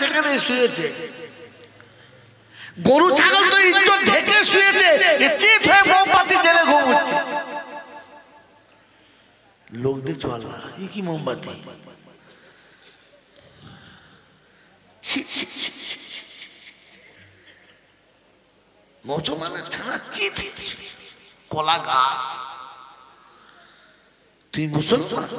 সেখানে শুয়েছে। গরু ছাগল তো ইজ্জত ঢেকে শুয়েছে, চিত হয়ে মোমবাতি জেলে ঘুমোচ্ছে। লোক দেখছো আল্লাহ এ কি মোমবাতি, মুসলমানের ছানা চিত কলা গাছ। তুই মুসলমান,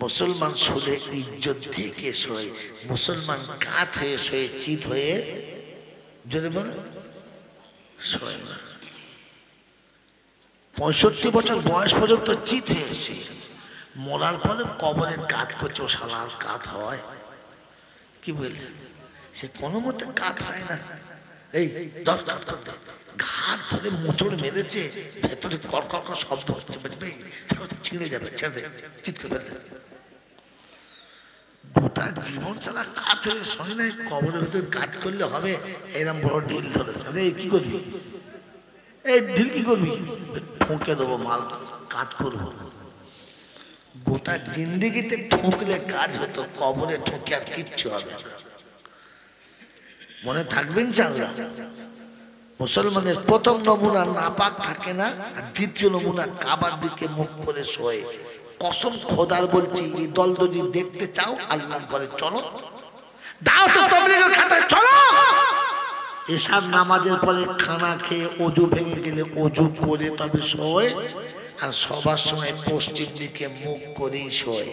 মুসলমান শুলে ইজ্জত থেকে শোয়, মুসলমান কাত হয়ে শোয়ে, চিত হয়ে যদি বলে শোয় না। 65 বছর বয়স পর্যন্ত চিত হয়ে শুয়ে, মরার পরে কবরে কাত করছে। ও শালার কাত হয় কি বললেন, সে কোনো মতে কাত হয় না। এই 10 কাত করতে ঘাট ধরে মোচড় মেরেছে, ভেতরে কড়কড় করে শব্দ হচ্ছে, বুঝবে ছিঁড়ে যাবে, ছেড়ে চিৎ করে ফেলতে। গোটা জীবন ছাড়া কাজ হয়ে শোনে নাই, কবরের ভেতরে কাজ করলে হবে। এরকম বড় ঢিল ধরেছে, এই কি করবি, এই ঢিল কি করবি, ঠুকে দেবো মাল, কাজ করবো। গোটা জিন্দিগিতে ঠুকলে কাজ হতো, কবরে ঠুকে আর কিচ্ছু হবে না। মনে থাকবেন ইনশাআল্লাহ। মুসলমানের প্রথম নমুনা নাপাক থাকে না, আর দ্বিতীয় নমুনা কাবার দিকে মুখ করে শোয়। কসম খোদার বলছি, এই দল যদি দেখতে চাও আল্লাহর ঘরে চলো, দাওয়াত তাবলীগের খাতায় চলো। এশার নামাজের পরে খানা খেয়ে অজু ভেঙে গেলে অজু করে তবে শোয়, আর সবার সময় পশ্চিম দিকে মুখ করেই শোয়।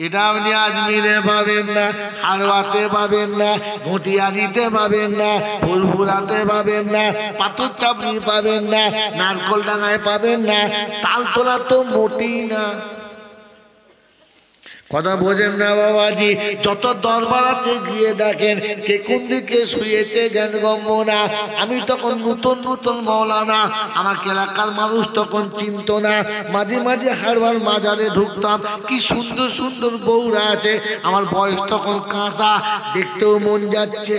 এটা আপনি আজমিরে পাবেন না, হারওয়াতে পাবেন না, ঘটিয়ারিতে পাবেন না, ফুলপুরাতে পাবেন না, পাথর চাপড়ি পাবেন না, নারকল ডাঙায় পাবেন না, তালতলা তো মোটেই না। কথা বোঝেন না বাবাজি, যত দরবার আছে গিয়ে দেখেন কে কোন দিকে শুয়েছে জ্ঞানগম্য না। আমি তখন নতুন নতুন মৌলানা, আমাকে এলাকার মানুষ তখন চিনত না। মাঝে মাঝে হারবার মাজারে ঢুকতাম, কি সুন্দর সুন্দর বউরা আছে। আমার বয়স তখন কাঁচা, দেখতেও মন যাচ্ছে।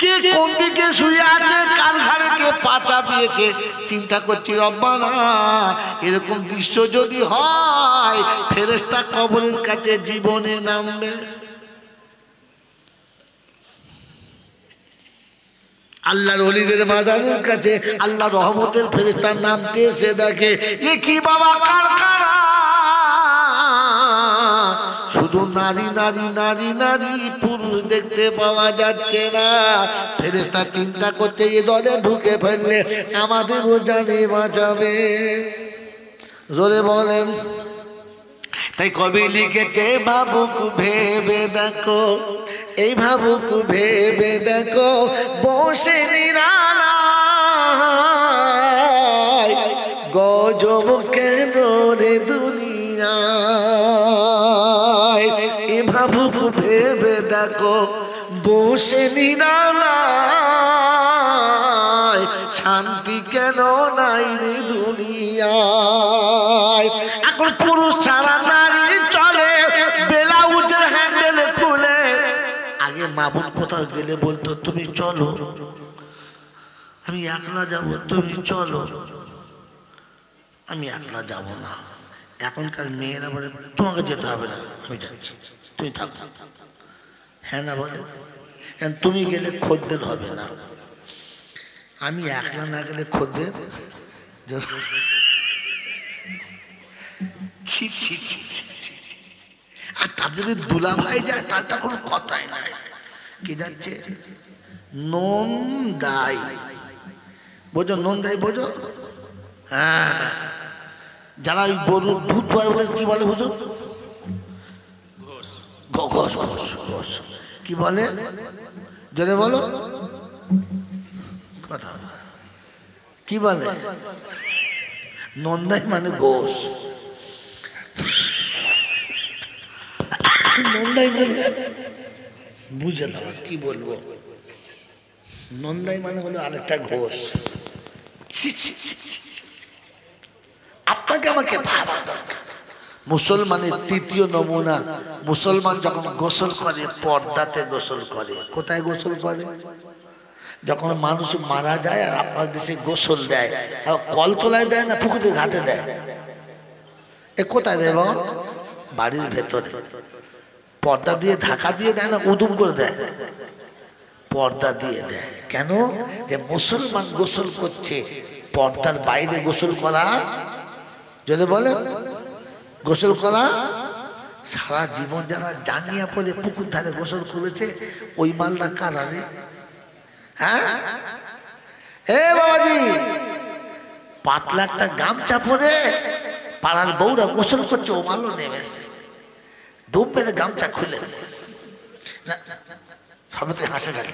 কে কোন দিকে শুয়ে আছে, কার ঘাড়ে কে পা চাপিয়েছে, চিন্তা করছি রব্বানা এরকম দৃশ্য যদি হয়, ফেরেশতা কবরের কাছে জীবনে নামবে। আল্লাহর ওলিদের মাজারের কাছে আল্লাহ রহমতের ফেরেশতা নামতে এসে দেখে এ কি বাবা কারখানা, শুধু নারী নারী নারী নারী, পুরুষ দেখতে পাওয়া যাচ্ছে না। ফেরেশতা চিন্তা করতে এই দলে ঢুকে ফেললে আমাদেরও জানে বাঁচাবে। জোরে বলেন। তাই কবি লিখেছে ভাবুক ভেবে দেখো, এই ভাবুক ভেবে দেখো, বসে নিরালায় গজব কেন রে দুনিয়ায়। এ ভাবুক ভেবে দেখো, বসে নিরালায় শান্তি কেন নাই রে দুনিয়ায়। এখন পুরুষ ছাড়া নারী চলে, ব্লাউজের হ্যান্ডেল খুলে। আগে মা বোন কোথাও গেলে বলতো তুমি চলো, আমি একলা যাব, তুমি চলো, আমি একলা যাব না। এখনকার মেয়েরা বলে তোমাকে যেতে হবে না, আমি যাচ্ছি, তুমি থাকো। হ্যাঁ না বলে, কারণ তুমি গেলে খদ্দের হবে না, আমি একলা না গেলে খদ্দের। আর তার যদি দুলা ভাই যায় তার তো কোনো কথাই নাই। কি যাচ্ছে নন দাই, বোঝো নন দাই বোঝো? হ্যাঁ, যারা ওই গরুর দুধ পায় ওদের কি বলে হুজুর? ঘোষ। ঘোষ কি বলে জোরে বলো, কথা কি বলে? নন্দাই মানে ঘোষ। নন্দাই মানে বুঝলাম আর কি বলবো, নন্দাই মানে হলো আরেকটা ঘোষ। আপনাকে আমাকে ভাবা দরকার। মুসলমানের তৃতীয় নমুনা, মুসলমান যখন গোসল করে পর্দাতে গোসল করে। কোথায় গোসল করে? যখন মানুষ মারা যায় আর আপনার দেশে গোসল দেয়, কলতলায় দেয় না পুকুরের ঘাটে দেয়? এ কোথায় দেয় বাবা? বাড়ির ভেতরে পর্দা দিয়ে ঢাকা দিয়ে দেয় না উদুম করে দেয়? পর্দা দিয়ে দেয়। কেন? যে মুসলমান গোসল করছে, পর্দার বাইরে গোসল করা, যদি বলে গোসল করা, সারা জীবন যারা জাঙ্গিয়া পরে পুকুর ধারে গোসল করেছে ওই মালটা কারা রে? হ্যাঁ এ বাবাজি, পাতলা একটা গামছা পরে পাড়ার বউরা গোসল করছে, ও মালও নেমেছে, ডুব মেরে গামছা খুলে নিয়েছে। সবাই হাসে গেল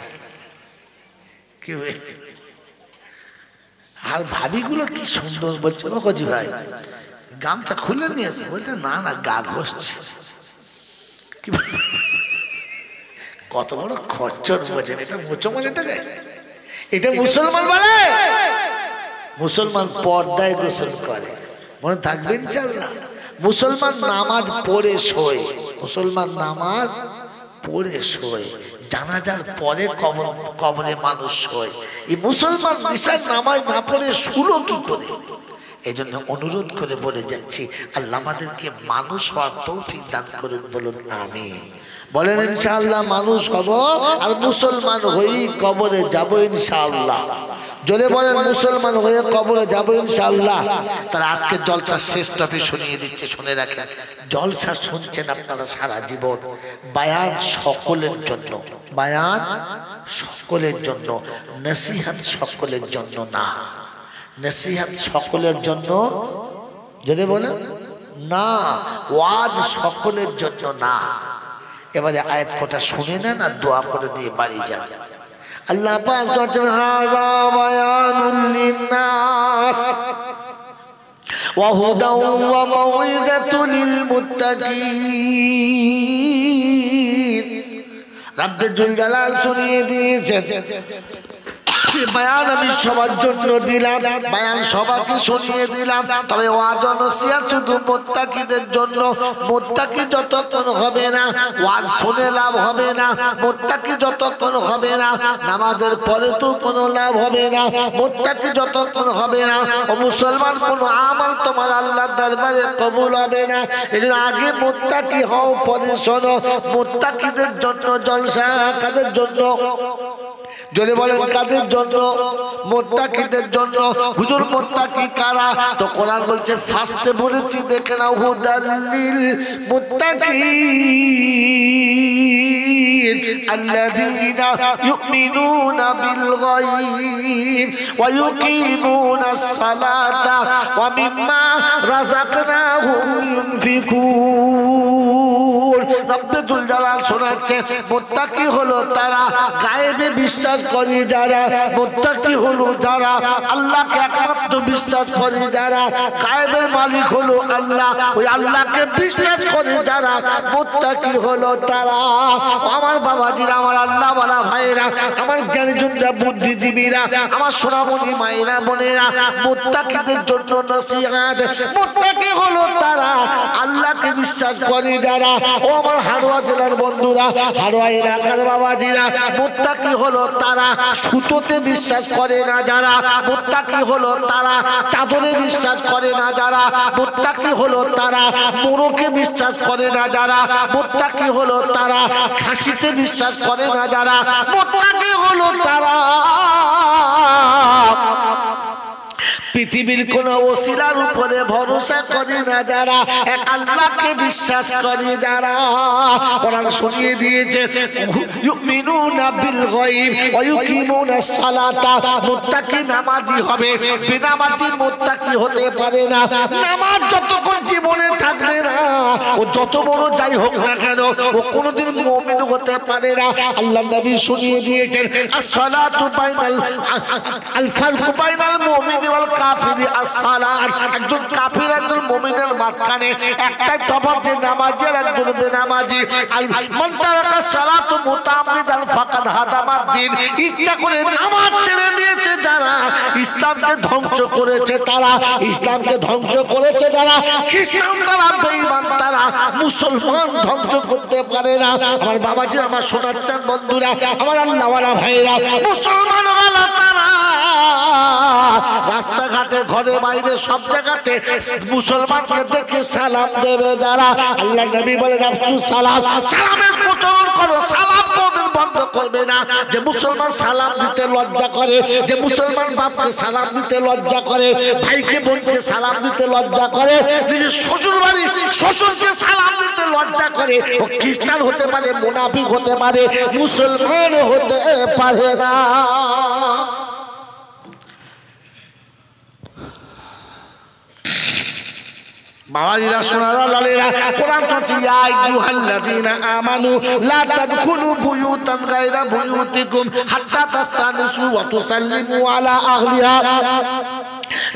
কি? আর ভাবিগুলো কি সুন্দর বলছে, ও কজি ভাই গামছা খুলে নিয়েছে, বলতে না না গা ঘষছে। কি কত বড় খচ্চর বোঝেন, এটা মোচো মজেটাকে, এটা মুসলমান বলে? মুসলমান পর্দায় গোসল করে, মনে থাকবে ইনশাআল্লাহ। মুসলমান নামাজ পড়ে শোয়, মুসলমান নামাজ পড়ে শোয়, জানাজার পরে কবরে মানুষ শোয়। এই মুসলমান নিশার নামাজ না পড়ে শুলো কি করে? এই জন্য অনুরোধ করে বলে যাচ্ছি, আল্লাহ আমাদেরকে মানুষ হওয়ার তৌফিক দান করুন, বলুন আমিন। বলেন ইনশাআল্লাহ মানুষ হব আর মুসলমান হয়েই কবরে যাব ইনশাআল্লাহ। যদি বলেন মুসলমান হয়ে কবরে যাব ইনশাআল্লাহ। তার আজকে জলসা শেষ টপি শুনিয়ে দিচ্ছে, শুনে রাখেন। জলসা শুনছেন আপনারা সারা জীবন, বায়ান সকলের জন্য, বায়ান সকলের জন্য, নসিহত সকলের জন্য না। নসিহত সকলের জন্য যদি বলেন না, ওয়াজ সকলের জন্য না। এবারে আয়াত কটা শুনে নেন আর দোয়া করে দিয়ে বাড়ি যান। আল্লাহ পাক বলেন হাযা বায়ানুল লিন্নাস ওয়া হুদাও ওয়া মাউইযাতুল লিল মুত্তাকিন। রব্বে জুল জালাল শুনিয়ে দিয়েছেন, বয়ান আমি সবার জন্য দিলাম, বয়ান সবাইকে শুনিয়ে দিলাম, তবে ওয়াজ নসিহত শুধু মুত্তাকিদের জন্য। মুত্তাকি যতক্ষণ হবে না ওয়াজ শুনে লাভ হবে না, মুত্তাকি যতক্ষণ হবে না নামাজের পরে তো কোনো লাভ হবে না, মুত্তাকি যতক্ষণ হবে না ও মুসলমান কোনো আমল তোমার আল্লাহর দরবারে কবুল হবে না। এর আগে মুত্তাকি হও, পরে শোনো মুত্তাকিদের জন্য জলসা। কাদের জন্য? যদি বলেন কাদের জন্য? মুত্তাকিদের জন্য। হুজুর মুত্তাকি কারা? তো কোরআন বলছে ফাস্তে বলেছি, দেখে নাও, হুদাল্লিল মুত্তাকিন আল্লাযীনা ইউমিনুনা বিল গায়ব ওয়া ইউকিমুনাস সালাতা ওয়া মিম্মা রাযাকনাহুম ইউনফিকুন। রব্বে জুল জালাল শোনাচ্ছে মুত্তাকি হলো তারা গায়েবে বিশ্বাস করে যারা, মুত্তাকি হলো যারা আল্লাহকে একমাত্র বিশ্বাস করে যারা, গায়েবের মালিক হলো আল্লাহ, ওই আল্লাহকে বিশ্বাস করে যারা মুত্তাকি হলো তারা। আমার বাবাজিরা, আমার আল্লাহ ওয়ালা ভাইরা, আমার জ্ঞানীজনরা, বুদ্ধিজীবীরা, আমার সোনামণি মায়েরা বোনেরা, মুত্তাকিদের জন্য নসিহত। মুত্তাকি হলো তারা আল্লাহকে বিশ্বাস করে যারা। ও আমার হাড়োয়া জেলার বন্ধুরা, হাড়োয়া এলাকার বাবাজিরা, মুত্তাকি হলো তারা সুতোতে বিশ্বাস করে না যারা, মুত্তাকি হলো তারা চাদরে বিশ্বাস করে না যারা, মুত্তাকি হলো তারা মোরকে বিশ্বাস করে না যারা, মুত্তাকি হলো তারা খাসিতে বিশ্বাস করে না যারা, মুত্তাকি হলো তারা পৃথিবীর কোন ওসিলার উপরে ভরসা করে না যারা, এক আল্লাহকে বিশ্বাস করে যারা। কোরআন শুনিয়ে দিয়েছে ইউমিনুনা বিল গায়ব ওয়া ইউকিমুনাস সালাতা। মুত্তাকি নামাজি হবে, বেনামাজি মুত্তাকি হতে পারে না। নামাজ যতক্ষণ জীবনে থাকবে না, ও যত বড় যাই হোক না কেন, ও কোনোদিন মুমিন হতে পারে না। আল্লাহ নবী শুনিয়ে দিয়েছেন আস-সালাতু বাইনাল আল-ফারকু বাইনাল মুমিনি ওয়াল কাফিরি আস-সালাত, একজন কাফির একজন মুমিনের মাঝখানে একটাই তফাৎ যে নামাজি আর একজন বেনামাজি। মান তারাকা সালাতু মুতাআম্মিদান ফাকাদ হাদামাদ দ্বীন, ইচ্ছা করে নামাজ ছেড়ে দিয়েছে যারা, ইসলামকে ধ্বংস করেছে তারা, ইসলামকে ধ্বংস করেছে যারা, খ্রিস্টান তারা, বেঈমান তারা, মুসলমান ধ্বংস করতে পারে না। আমার বাবাজি, আমার সোনার বন্ধুরা, আমার আল্লাহওয়ালা ভাইরা, মুসলমান ওয়ালা তারা রাস্তাঘাটে ঘরে বাইরে সব জায়গাতে মুসলমানকে দেখে সালাম দেবে যারা। আল্লাহ নবী বলে রাসূল সালাম, সালামের প্রচলন করো, সালাম কোনদিন বন্ধ করবে না। যে মুসলমান সালাম দিতে লজ্জা করে, যে মুসলমান বাপকে সালাম দিতে লজ্জা করে, ভাইকে বোনকে সালাম দিতে লজ্জা করে, নিজের শ্বশুর বাড়ি শ্বশুরকে সালাম দিতে লজ্জা করে, ও খ্রিস্টান হতে পারে, মুনাফিক হতে পারে, মুসলমান হতে পারে না। বাবাজিরা, সোনারা, লালেরা, কোরআন বলছে ইয়া আইয়ুহাল্লাযীনা আমানু লা তাদখুলু বুয়ুতান গায়রা বুয়ুতিকুম হাত্তা তাস্তানিসু ওয়া তুসাল্লিমু আলা আহলিহা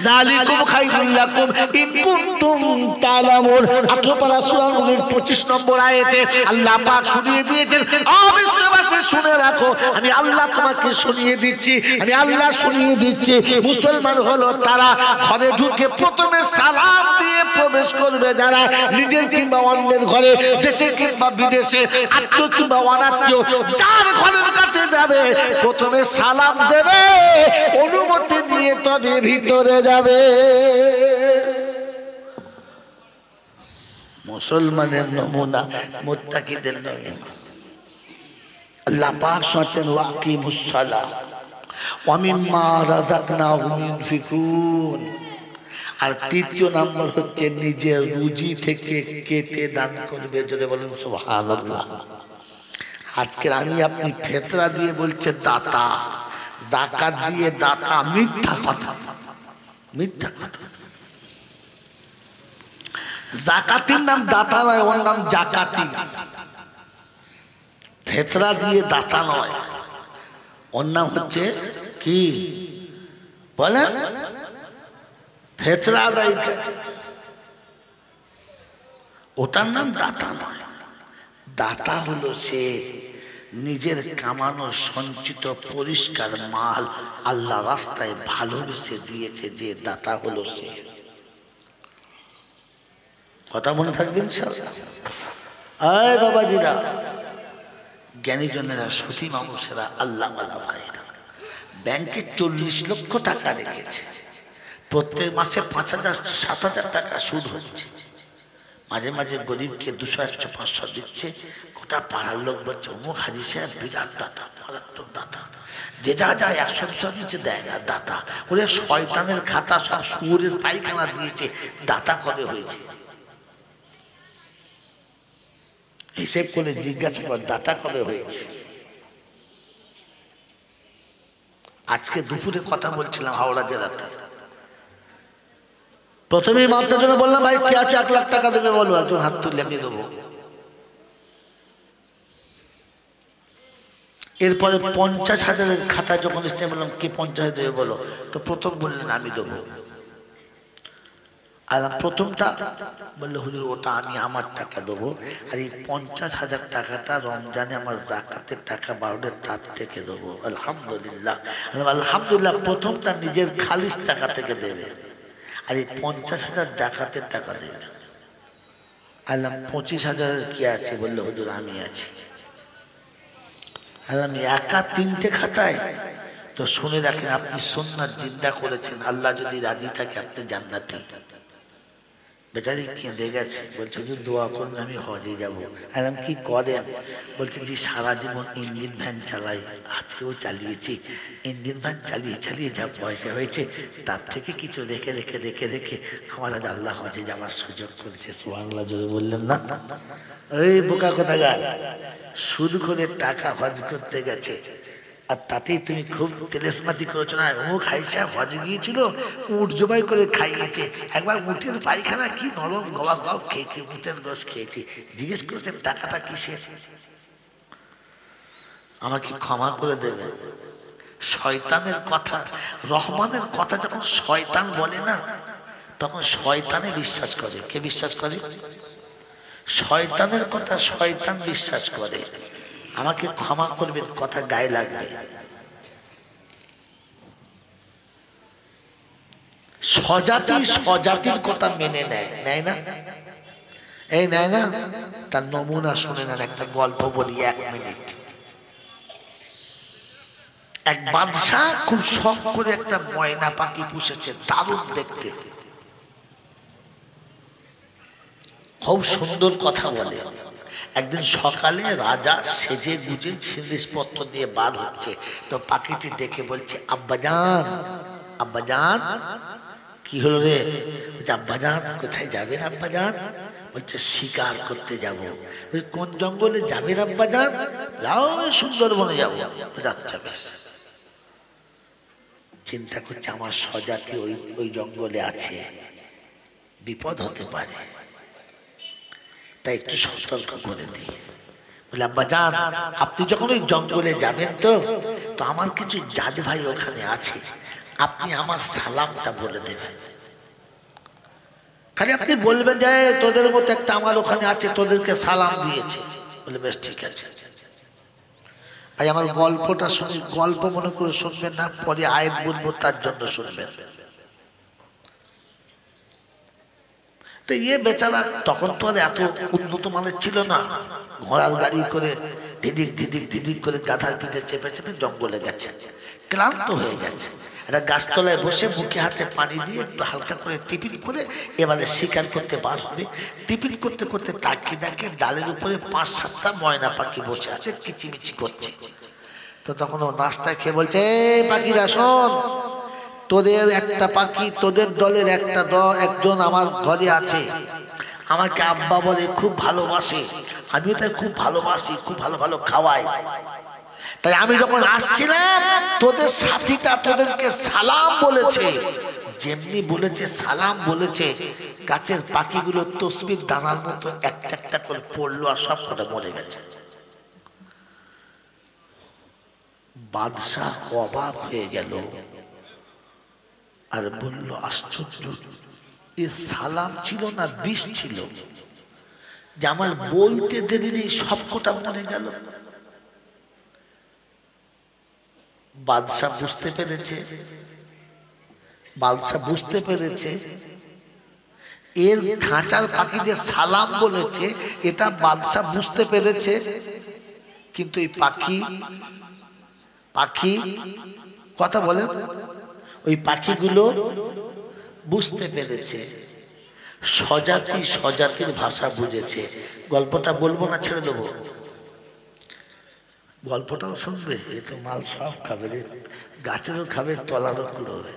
যালিকুম খায়রুল লাকুম ইন কুনতুম তা'লামুন। 18 পারা সূরা নূরের 25 নম্বর আয়াতে আল্লাহ পাক শুনিয়ে দিয়েছেন, অবিশ্বাসী শুনে রাখো, আমি আল্লাহ তোমাকে শুনিয়ে দিচ্ছি, আমি আল্লাহ শুনিয়ে দিচ্ছি। মুসলমান হলো তারা ঘরে ঢুকে প্রথমে সালাম দিয়ে প্রবেশ করবে যারা, নিজের কিংবা অন্যের ঘরে, দেশে কিংবা বিদেশে, আত্মীয় কিংবা অনাত্মীয়, যার ঘরের কাছে যাবে প্রথমে সালাম দেবে, অনুমতি নিয়ে তবে ভিতরে যাবে। মুসলমানের নমুনা, মুত্তাকিদের নমুনা। আল্লাহ পাক বলেন ওয়াকিমুস সালাহ ওয়া মিম্মা রাযাকনাহুম ইউনফিকুন। আর তৃতীয় নাম্বার হচ্ছে নিজের রুজি থেকে কেটে দান করবে। জোরে বলেন সুবহানাল্লাহ। আজকে আমি আপনি ফেতরা দিয়ে বলছে দাতা, যাকাত দিয়ে দাতা, মিথ্যা কথা, মিথ্যা কথা। যাকাতির নাম দাতা নয়, ওর নাম জাকাতি। ফেতরা দিয়ে দাতা নয়, ওর নাম হচ্ছে কি বলেন, ফেতরা আদায় করে, ওটার নাম দাতা নয়। দাতা হলো সে নিজের কামানো সঞ্চিত পরিষ্কার মাল আল্লাহ রাস্তায় ভালোবেসে দিয়েছে, যে দাতা হলো সে। কথা মনে থাকবে ইনশাআল্লাহ। আয় বাবাজিরা, জ্ঞানীজনেরা, সতী মানুষেরা, আল্লাহওয়ালা ভাইরা, ব্যাংকে 40 লক্ষ টাকা রেখেছে, প্রত্যেক মাসে 5,000 7,000 টাকা সুদ হচ্ছে, মাঝে মাঝে গরিবকে 200 100 500 দিচ্ছে। গোটা পাড়ার লোক বলছে অমুক হাজি সাহেব বিরাট দাতা, মারাত্মক দাতা, যে যা যায় 100 200 দিচ্ছে, দেয় না দাতা। ওরে শয়তানের খাতা, সব শুয়োরের পায়খানা দিয়েছে, দাতা কবে হয়েছে? হিসেব করে জিজ্ঞাসা কর, দাতা কবে হয়েছে? আজকে দুপুরে কথা বলছিলাম হাওড়া জেলাতে, প্রথমেই মাত্রার জন্য বললাম ভাই কে আছে 1 লাখ টাকা দেবে বলো, একজন হাত তুললে আমি দেবো। এরপরে 50,000 খাতা যখন এসছে বললাম কে 50,000 দেবে বলো, তো প্রথম বললেন আমি দেবো। আর প্রথমটা বললো হুজুর ওটা আমি আমার টাকা দেবো, আর এই 50,000 টাকাটা রমজানে আমার যাকাতের টাকা বাড়বে তার থেকে দেবো। আলহামদুলিল্লাহ, আলহামদুলিল্লাহ। প্রথমটা নিজের খালিস টাকা থেকে দেবে, আর এই 50,000 যাকাতের টাকা দেবে। আল্লাহ 25,000 কি আছে? বললো হুজুর আমি আছি। আল্লাহ একা 3টে খাতায়? তো শুনে রাখেন, আপনি সুন্নাত জিন্দা করেছেন, আল্লাহ যদি রাজি থাকে আপনি জান্নাতি। বেচারি কেঁদে গেছে, বলছে হুজুর দোয়া করুন আমি হজে যাব। আলাম কি করেন? বলছে জি সারা জীবন ইঞ্জিন ভ্যান চালাই, আজকেও চালিয়েছি। ইঞ্জিন ভ্যান চালিয়ে চালিয়ে যা পয়সা হয়েছে তার থেকে কিছু রেখে রেখে রেখে রেখে আমার আজ আল্লাহ হজে যাওয়ার সুযোগ করেছে। সুবহানাল্লাহ জোরে বললেন না? ওই বোকা কোথাকার, সুদ করে টাকা হজ করতে গেছে, আর তাতেই তুমি খুব তেলেসমাতি করেছো না। অমুক হাই সাহেব হজে গিয়েছিল, উট জবাই করে খাইয়েছে, একবার উটের পায়খানা কি নরম, গবা গব খেয়েছে, উটের গোশ খেয়েছে। জিজ্ঞেস করছেন টাকাটা কিসের? আমাকে ক্ষমা করে দেবেন, শয়তানের কথা, রহমানের কথা যখন শয়তান বলে না, তখন শয়তানে বিশ্বাস করে। কে বিশ্বাস করে? শয়তানের কথা শয়তান বিশ্বাস করে। আমাকে ক্ষমা করবেন, কথা গায়ে লাগবে। স্বজাতি স্বজাতির কথা মেনে নেয়, নেয় না? এই নেয় না? তার নমুনা শুনে নেন, একটা গল্প বলি 1 মিনিট। এক বাদশা খুব শখ করে একটা ময়না পাখি পুষেছে, দারুণ দেখতে, খুব সুন্দর কথা বলে। একদিন সকালে রাজা সেজে গুজে জিনিসপত্র নিয়ে বার হচ্ছে, তো পাখিটি দেখে বলছে, আব্বাজান আব্বাজান। কি হলো রে? আব্বাজান কোথায় যাবেন আব্বাজান? বলছে শিকার করতে যাব। কোন জঙ্গলে যাবেন আব্বাজান? যাও সুন্দরবনে যাবো। আচ্ছা বেশ। চিন্তা করছে আমার স্বজাতি ওই জঙ্গলে আছে, বিপদ হতে পারে, তাই একটু সতর্ক করে দিই। বলে আব্বাজান আপনি যখন ওই জঙ্গলে যাবেন তো আমার কিছু জাত ভাই ওখানে আছে, আপনি আমার সালামটা বলে দেবেন। খালি আপনি বলবেন যে তোদের মতো একটা আমার ওখানে আছে, তোদেরকে সালাম দিয়েছে। বলে বেশ ঠিক আছে ভাই, আমার গল্পটা শুনি, গল্প মনে করে শুনবেন না, পরে আয়াত বলবো তার জন্য শুনবেন। তো বেচারা তখন তো আর এত উন্নত মানের ছিল না, ঘোড়ার গাড়ি করে ধিদিক ধিদিক ধিদিক করে গাধার পিঠে চেপে চেপে জঙ্গলে গেছে, ক্লান্ত হয়ে গেছে। একটা গাছতলায় বসে মুখে হাতে পানি দিয়ে একটু হালকা করে টিফিন করে এবারে শিকার করতে বার হবে। টিফিন করতে করতে তাকিয়ে দেখে ডালের উপরে 5-7টা ময়না পাখি বসে আছে, কিচিমিচি করছে। তো তখন ও নাস্তা খেয়ে বলছে, পাখিরা শোন, তোদের একটা পাখি, তোদের দলের একজন আমার ঘরে আছে, আমাকে আব্বা বলে, খুব ভালোবাসে, আমিও তাই খুব ভালোবাসি, খুব ভালো ভালো খাওয়াই। তাই আমি যখন আসছিলাম তোদের সাথীটা তোদেরকে সালাম বলেছে, যেমনি বলেছে সালাম বলেছে, গাছের পাখিগুলো তসবির দানার মতো একটা একটা করে পড়লো আর সব কটা মরে গেছে। বাদশাহ অবাক হয়ে গেল আর বলল, আশ্চর্য, এ সালাম ছিল না বিষ ছিল, যে আমার বলতে দেরি নেই সব কটা মরে গেল। বাদশাহ বুঝতে পেরেছে এর খাঁচার পাখি যে সালাম বলেছে, এটা বাদশাহ বুঝতে পেরেছে, কিন্তু এই পাখি কথা বলে, ওই পাখিগুলো বুঝতে পেরেছে, স্বজাতির ভাষা বুঝেছে। গল্পটা বলবো না, ছেড়ে দেবো? গল্পটাও শুনবে? এ তো মাল সব খাবে, গাছেরও খাবে, তলারও কুড়োবে।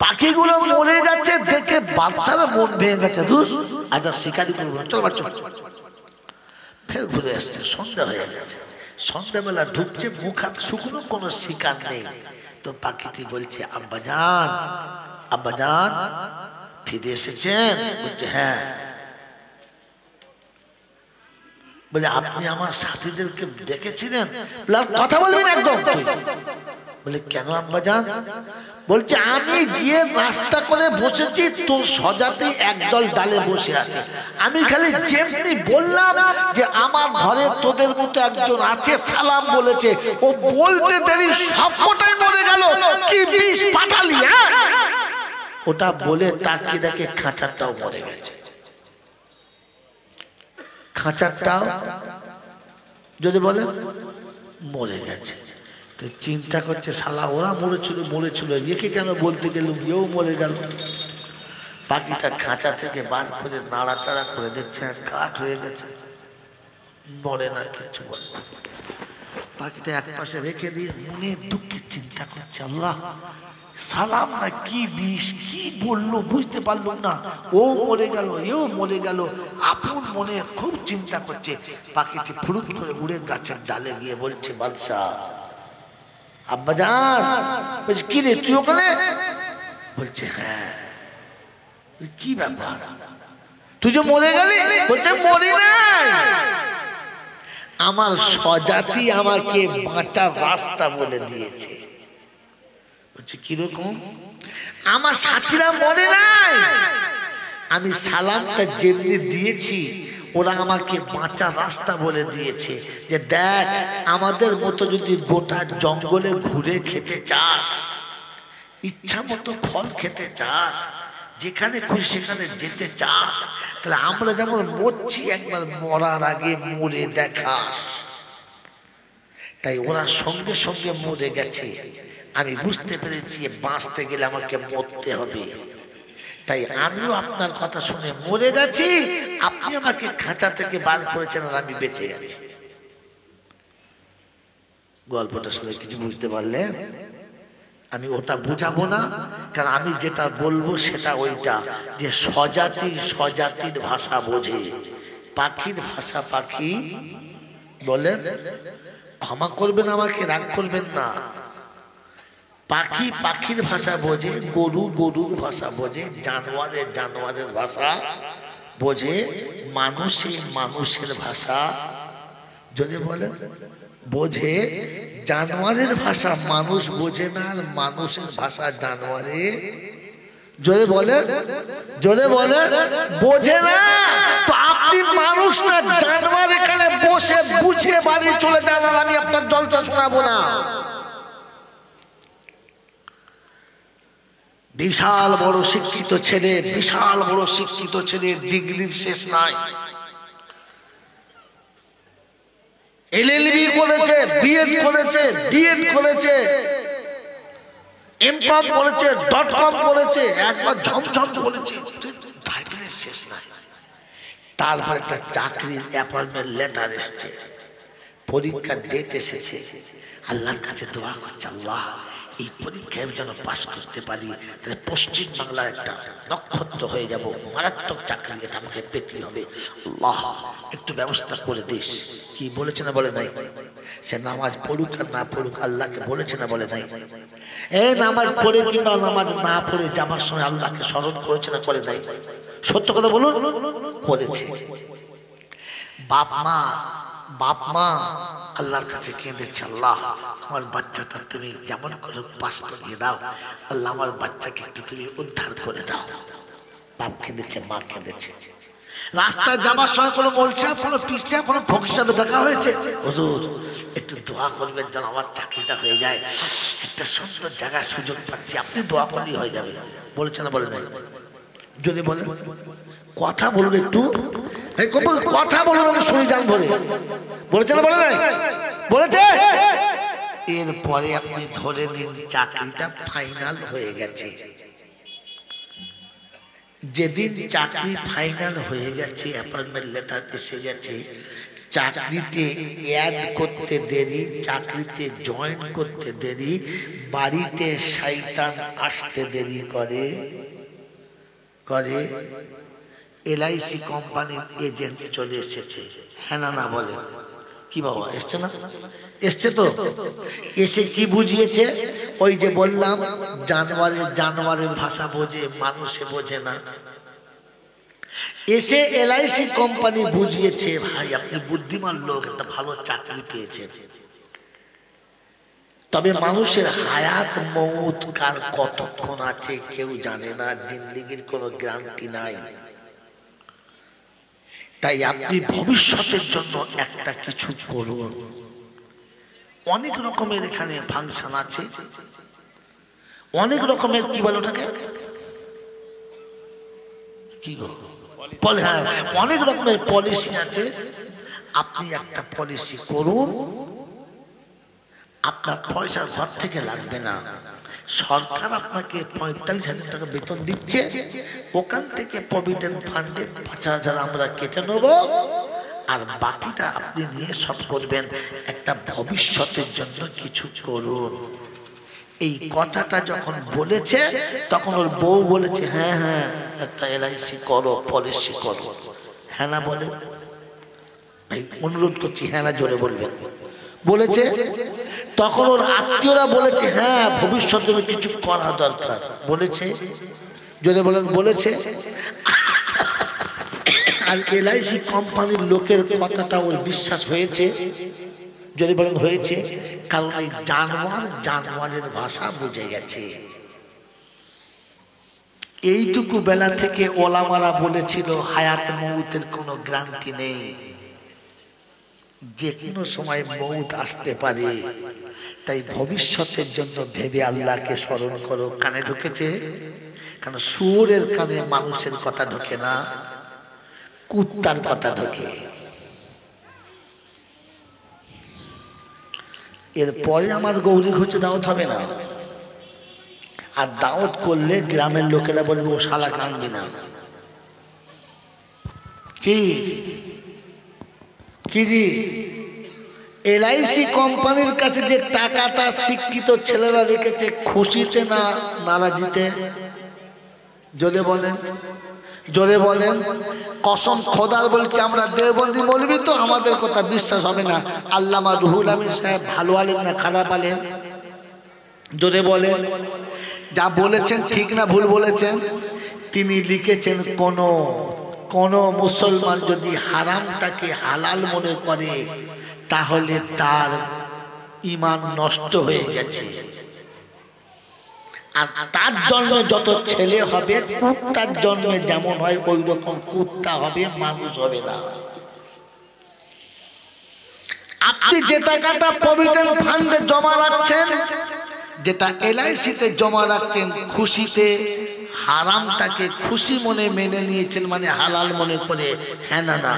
পাখিগুলো মরে যাচ্ছে দেখে বাদশার মন ভেঙে গেছে, আচ্ছা শিকারি করবো, চল বাচ্চা। ফের ঘুরে আসছে, সন্ধ্যা হয়ে গেছে, সন্ধ্যাবেলা ঢুকছে, মুখ হাত শুকনো, কোনো শিকার নেই। তো পাখিটি বলছে, আব্বাজান আব্বাজান ফিরে এসেছেন? বলছে হ্যাঁ। বলে আপনি আমার সাথীদেরকে দেখেছিলেন? কথা বলবেন একদম। বলে কেন আব্বাজান? বলছে আমি গিয়ে নাস্তা করে বসেছি, তোর স্বজাতি একদল ডালে বসে আছে, আমি খালি যেমনি বললাম যে আমার ঘরে তোদের মতো একজন আছে, সালাম বলেছে, ও বলতে দেরি সবকটাই মরে গেল। কি বিষ পাঠালি? ওটা বলে তাকিয়ে দেখে খাঁচারটাও মরে গেছে। খাঁচারটাও যদি বলে মরে গেছে। তো চিন্তা করছে, শালা ওরা মরেছিল, একে কেন বলতে গেলুম, এও মরে গেল। পাখিটা খাঁচা থেকে বার করে নাড়াচাড়া করে দেখছে কাঠ হয়ে গেছে, মরে না, কিছু বলে। পাখিটা এক পাশে রেখে দিয়ে মনে দুঃখে চিন্তা করছে, আল্লাহ, সালাম না কি বিষ, কি বললো বুঝতে পারলাম না, ও মরে গেল, এও মরে গেল। আপন মনে খুব চিন্তা করছে। পাখিটি ফুরুত করে উড়ে গাছের ডালে গিয়ে বলছে, বাদশাহ আব্বাজান। বলছে কি রে, তুই ওখানে? বলছে হ্যাঁ। কি ব্যাপার, তুই যে মরে গেলি? বলছে মরি নাই, আমার স্বজাতি আমাকে বাঁচার রাস্তা বলে দিয়েছে। বলছে কিরকম? আমার সাথীরা মনে নাই, আমি সালামটা যেমনি দিয়েছি ওরা আমাকে বাঁচার রাস্তা বলে দিয়েছে, যে দেখ আমাদের মতো যদি গোটা জঙ্গলে ঘুরে খেতে চাস, ইচ্ছা মতো ফল খেতে চাস, যেখানে খুশি সেখানে যেতে চাস, তাহলে আমরা যেমন মরছি একবার মরার আগে মরে দেখাস। তাই ওরা সঙ্গে সঙ্গে মরে গেছে, আমি বুঝতে পেরেছি বাঁচতে গেলে আমাকে মরতে হবে। তাই আমিও আপনার কথা শুনে মরে গেছি, আপনি আমাকে খাঁচা থেকে বার করেছেন আর আমি বেঁচে গেছি। গল্পটা শুনে কিছু বুঝতে পারলেন? আমি ওটা বুঝাবো না, কারণ আমি যেটা বলবো সেটা ওইটা, যে স্বজাতি স্বজাতির ভাষা বোঝে, পাখির ভাষা পাখি বলে। ক্ষমা করবেন আমাকে, রাগ করবেন না। পাখি পাখির ভাষা বোঝে, গরু গরুর ভাষা বোঝে, জানোয়ারের জানোয়ারের ভাষা বোঝে, মানুষে মানুষের ভাষা যদি বলে বোঝে। জানোয়ারের ভাষা মানুষ বোঝে না, আর মানুষের ভাষা জানোয়ারে জোরে বলে বোঝে না। তো আপনি মানুষ না জানোয়ার এখানে বসে বুঝে বাড়ি চলে যান, আর আমি আপনার জলটা শোনাবো না। বিশাল বড় শিক্ষিত ছেলে, বিশাল বড় শিক্ষিত ছেলে, ডিগ্রির শেষ নাই। এলএলবি করেছে, বিএড করেছে, ডিএড করেছে, এমকম করেছে, ডটকম করেছে, একবার ঝমঝম করেছে, টাইটেলের শেষ নাই। তারপর একটা চাকরির অ্যাপয়েন্টমেন্ট লেটার এসেছে, পরীক্ষার ডেট এসেছে। আল্লাহর কাছে দোয়া করছে, আল্লাহ এই পরীক্ষায় যেন পাশ করতে পারি, তাহলে পশ্চিম বাংলার একটা নক্ষত্র হয়ে যাব, মারাত্মক চাকরি, এটা আমাকে পেতে হবে, আল্লাহ একটু ব্যবস্থা করে দিস। কি বলেছে না বলে নাই? সে নামাজ পড়ুক আর না পড়ুক আল্লাহকে বলেছে না বলে নাই? এই নামাজ পড়ে কিংবা নামাজ না পড়ে যাবার সময় আল্লাহকে স্মরণ করেছে না করে নাই? সত্য কথা বলুন, করেছে। বাপ মা আল্লাহর কাছে কেঁদেছে, আল্লাহ আমার বাচ্চাটা তুমি যেমন করে পাস করিয়ে দাও, আল্লাহ আমার বাচ্চাকে একটু তুমি উদ্ধার করে দাও। বাপ কেঁদেছে, মা কেঁদেছে। রাস্তায় যাবার সময় কোনো বলছে, কোনো পিসছে, কোনো ফকির সাথে দেখা হয়েছে, হুজুর একটু দোয়া করবেন যেন আমার চাকরিটা হয়ে যায়, একটা সুন্দর জায়গায় সুযোগ পাচ্ছি, আপনি দোয়া করলেই হয়ে যাবে। বলেছে না বলে নাই? যদি বলে কথা বলুন, একটু কথা বলুন, আমি শুনি যান বলে। বলেছে না বলে নাই? বলেছে। এরপরে আপনি ধরে নিন চাকরিটা ফাইনাল হয়ে গেছে। যেদিন চাকরি ফাইনাল হয়ে গেছে, অ্যাপয়েন্টমেন্ট লেটার এসে গেছে, চাকরিতে অ্যাড করতে দেরি, চাকরিতে জয়েন করতে দেরি, বাড়িতে শয়তান আসতে দেরি করে। এলআইসি কোম্পানির এজেন্ট চলে এসেছে। হ্যাঁ না বলে কি বাবা এসছে না? এসছে তো। এসে কি বুঝিয়েছে? ওই যে বললাম জানোয়ারের ভাষা বোঝে, মানুষে বোঝে না। এসে এলআইসি কোম্পানি বুঝিয়েছে, ভাই আপনি বুদ্ধিমান লোক, একটা ভালো চাকরি পেয়েছেন, তবে মানুষের হায়াত মউত কার কতক্ষণ আছে কেউ জানে না, জিন্দেগির কোনো গ্যারান্টি নাই। তাই আপনি ভবিষ্যতের জন্য একটা কিছু করুন। অনেক রকমের এখানে ফাংশন আছে, অনেক রকমের কি বলে ওটাকে, কি বলে, হ্যাঁ অনেক রকমের পলিসি আছে। আপনি একটা পলিসি করুন, আপনার পয়সা ঘর থেকে লাগবে না। সরকার আপনাকে 45,000 টাকা বেতন দিচ্ছে, ওখান থেকে প্রভিডেন্ট ফান্ডে 5,000 আমরা কেটে নেব, আর বাকিটা আপনি নিয়ে সব করবেন। একটা ভবিষ্যতের জন্য কিছু করুন। এই কথাটা যখন বলেছে তখন ওর বউ বলেছে, হ্যাঁ হ্যাঁ একটা এলআইসি করো, পলিসি করো। হ্যাঁ না বলে ভাই, অনুরোধ করছি হ্যাঁ না জোরে বলবেন। বলেছে। তখন ওর আত্মীয়রা বলেছে, হ্যাঁ ভবিষ্যতে কিছু করা দরকার। বলেছে, জোরে বলেন, বলেছে। আর LIC কোম্পানির লোকের কথাটা ওর বিশ্বাস হয়েছে, যদি বলেন হয়েছে, কারণ এই জানোয়ারের ভাষা বুঝে গেছে। এইটুকু বেলা থেকে ওলামারা বলেছিল হায়াত মউতের কোনো গ্যারান্টি নেই, যে কোনো সময় মউত আসতে পারে, তাই ভবিষ্যতের জন্য ভেবে আল্লাহকে স্মরণ করো। কানে ঢুকেছে? কারণ শুয়োরের কানে মানুষের কথা ঢোকে না, কুত্তার কথা ঢোকে। এরপরে আমার গৌরী ঘোষে দাওয়াত হবে না, আর দাওয়াত করলে গ্রামের লোকেরা বলবে ও শালা কানবি না। কি জি LIC কোম্পানির কাছে যে টাকাটা শিক্ষিত ছেলেরা রেখেছে, খুশিতে না নারাজিতে? জোরে বলেন, জোরে বলেন। কসম খোদার বলছি, আমরা দেওবন্দি মৌলবি তো, আমাদের কথা বিশ্বাস হবে না। আল্লামা রুহুল আমিন সাহেব ভালো আলেম না খারাপ আলেম? জোরে বলেন। যা বলেছেন ঠিক না ভুল বলেছেন? তিনি লিখেছেন কোন মুসলমান যদি হারামটাকে হালাল মনে করে তাহলে তার ঈমান নষ্ট হয়ে গেছে, আর তার জন্মে যত ছেলে হবে কুত্তার জন্মে যেমন হয় ওই রকম কুত্তা হবে, মানুষ হবে না। আপনি যে টাকাটা প্রভিডেন্ট ফান্ডে জমা রাখছেন, যেটা LIC-তে জমা রাখছেন, খুশিতে হারামটাকে খুশি মনে মেনে নিয়েছেন, মানে হালাল মনে করে, হ্যাঁ না না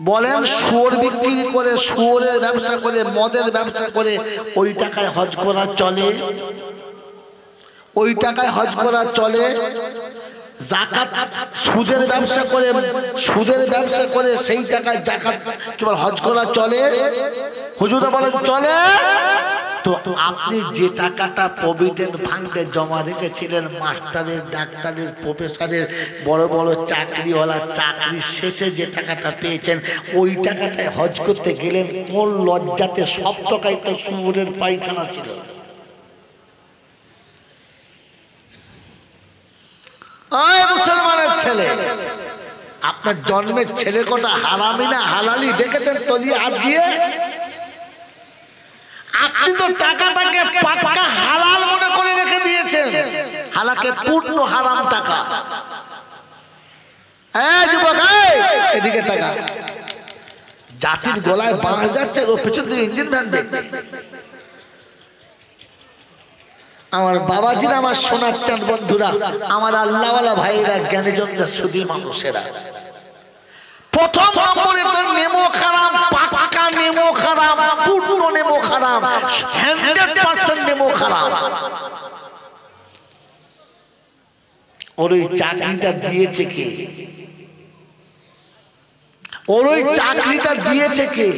বলেন? শুয়োর বিক্রি করে, শুয়োরের ব্যবসা করে, মদের ব্যবসা করে ওই টাকায় হজ করা চলে? ওই টাকায় হজ করা চলে? যাকাত সুদের ব্যবসা করে সেই টাকায় যাকাত কেবল হজ করা চলে? হুজুরা বলেন চলে? তো আপনি যে টাকাটা প্রভিডেন্ট ফান্ডে জমা রেখেছিলেন, মাস্টারের, ডাক্তারের, প্রফেসরের, বড় বড় চাকরিওয়ালা, চাকরির শেষে যে টাকাটা পেয়েছেন, ওই টাকাটায় হজ করতে গেলেন কোন লজ্জাতে? সব টাকায় তো শুয়োরের পায়খানা ছিল। মুসলমানের ছেলে, আপনার জন্মের ছেলে কটা হারামি না হালালি দেখেছেন তলিয়ে হাত দিয়ে? আপনি তো টাকাটাকে পাক্কা হালাল মনে করে রেখে দিয়েছেন, হালাকে পূর্ণ হারাম টাকা। যুবক এদিকে টাকা, জাতির গলায় বাঁশ যাচ্ছে, ও পেছন থেকে ইঞ্জিন ভ্যান দেখছে। আমার বাবাজিরা, আমার সোনার চাঁদ বন্ধুরা, আমার আল্লাহওয়ালা ভাইয়েরা, জ্ঞানীজনরা, সুধী মানুষেরা, প্রথম নম্বরে তো নেমো খারাপ, পাক্কা নেমো খারাপ, পূর্ণ নেমো খারাপ, 100% নেমো খারাপ। ওর ওই চাকরিটা দিয়েছে কে? ওর ওই চাকরিটা দিয়েছে কে?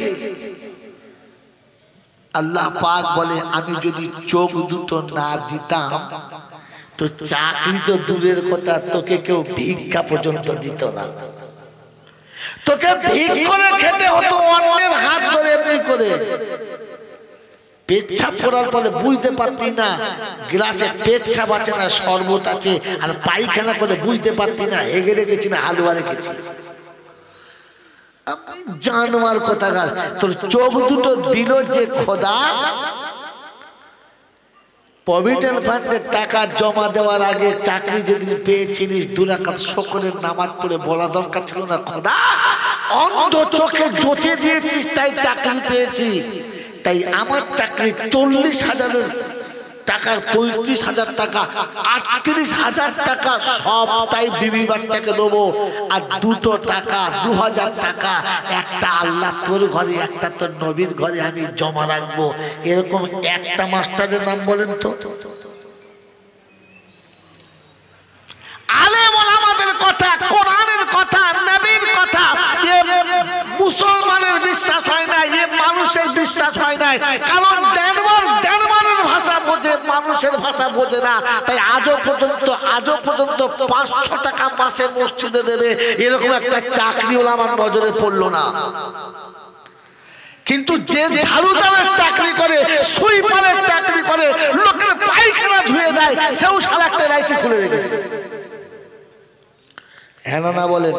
আল্লাহ পাক বলে, আমি যদি চোখ দুটো না দিতাম তো চাকরি তো দূরের কথা, তোকে কেউ ভিক্ষা পর্যন্ত দিত না। তোকে ভিক করে খেতে হতো, অন্যের হাত ধরে এমনি করে। পেচ্ছাপ করার পরে বুঝতে পারতি না গ্লাসে পেচ্ছাপ আছে না শরবত আছে, আর পায়খানা করে বুঝতে পারতি না হেগে রেখেছি না হালুয়া রেখেছি। আপনি জানোয়ার কোথাকার, তোর চোখ দুটো দিল যে খোদা। প্রভিডেন্ট ফান্ডে টাকা জমা দেওয়ার আগে চাকরি যেদিন পেয়েছিলিস 2 রাকাত শুকরের নামাজ পড়ে বলা দরকার ছিল না, খোদা অন্ধ চোখে জ্যোতি দিয়েছিস তাই চাকরি পেয়েছি। তাই আমার চাকরি 40,000 টাকার 35,000 টাকা, 38,000 টাকা সবটাই বিবি বাচ্চাকে দেবো, আর 2 টাকা 2,000 টাকা একটা আল্লাহ তোর ঘরে, একটা তোর নবীর ঘরে আমি জমা রাখবো। এরকম একটা মাস্টারের নাম বলেন তো? আলেম ওলামাদের কথা, কোরআনের কথা, নবীর কথা, এ মুসলমানের বিশ্বাস হয় না, এ মানুষের বিশ্বাস হয় না। কারণ জানোয়ারের ভাষা বোঝে, মানুষের ভাষা বোঝে না। তাই আজও পর্যন্ত 500 টাকা মাসে মসজিদে দেবে এরকম একটা চাকরিওয়ালা আমার নজরে পড়লো না। কিন্তু যে ঝাড়ুদারের চাকরি করে, সুইপারের চাকরি করে, লোকের পায়খানা ধুয়ে দেয়, সেও শালা একটা LIC খুলে রেখেছে। হ্যাঁ না বলেন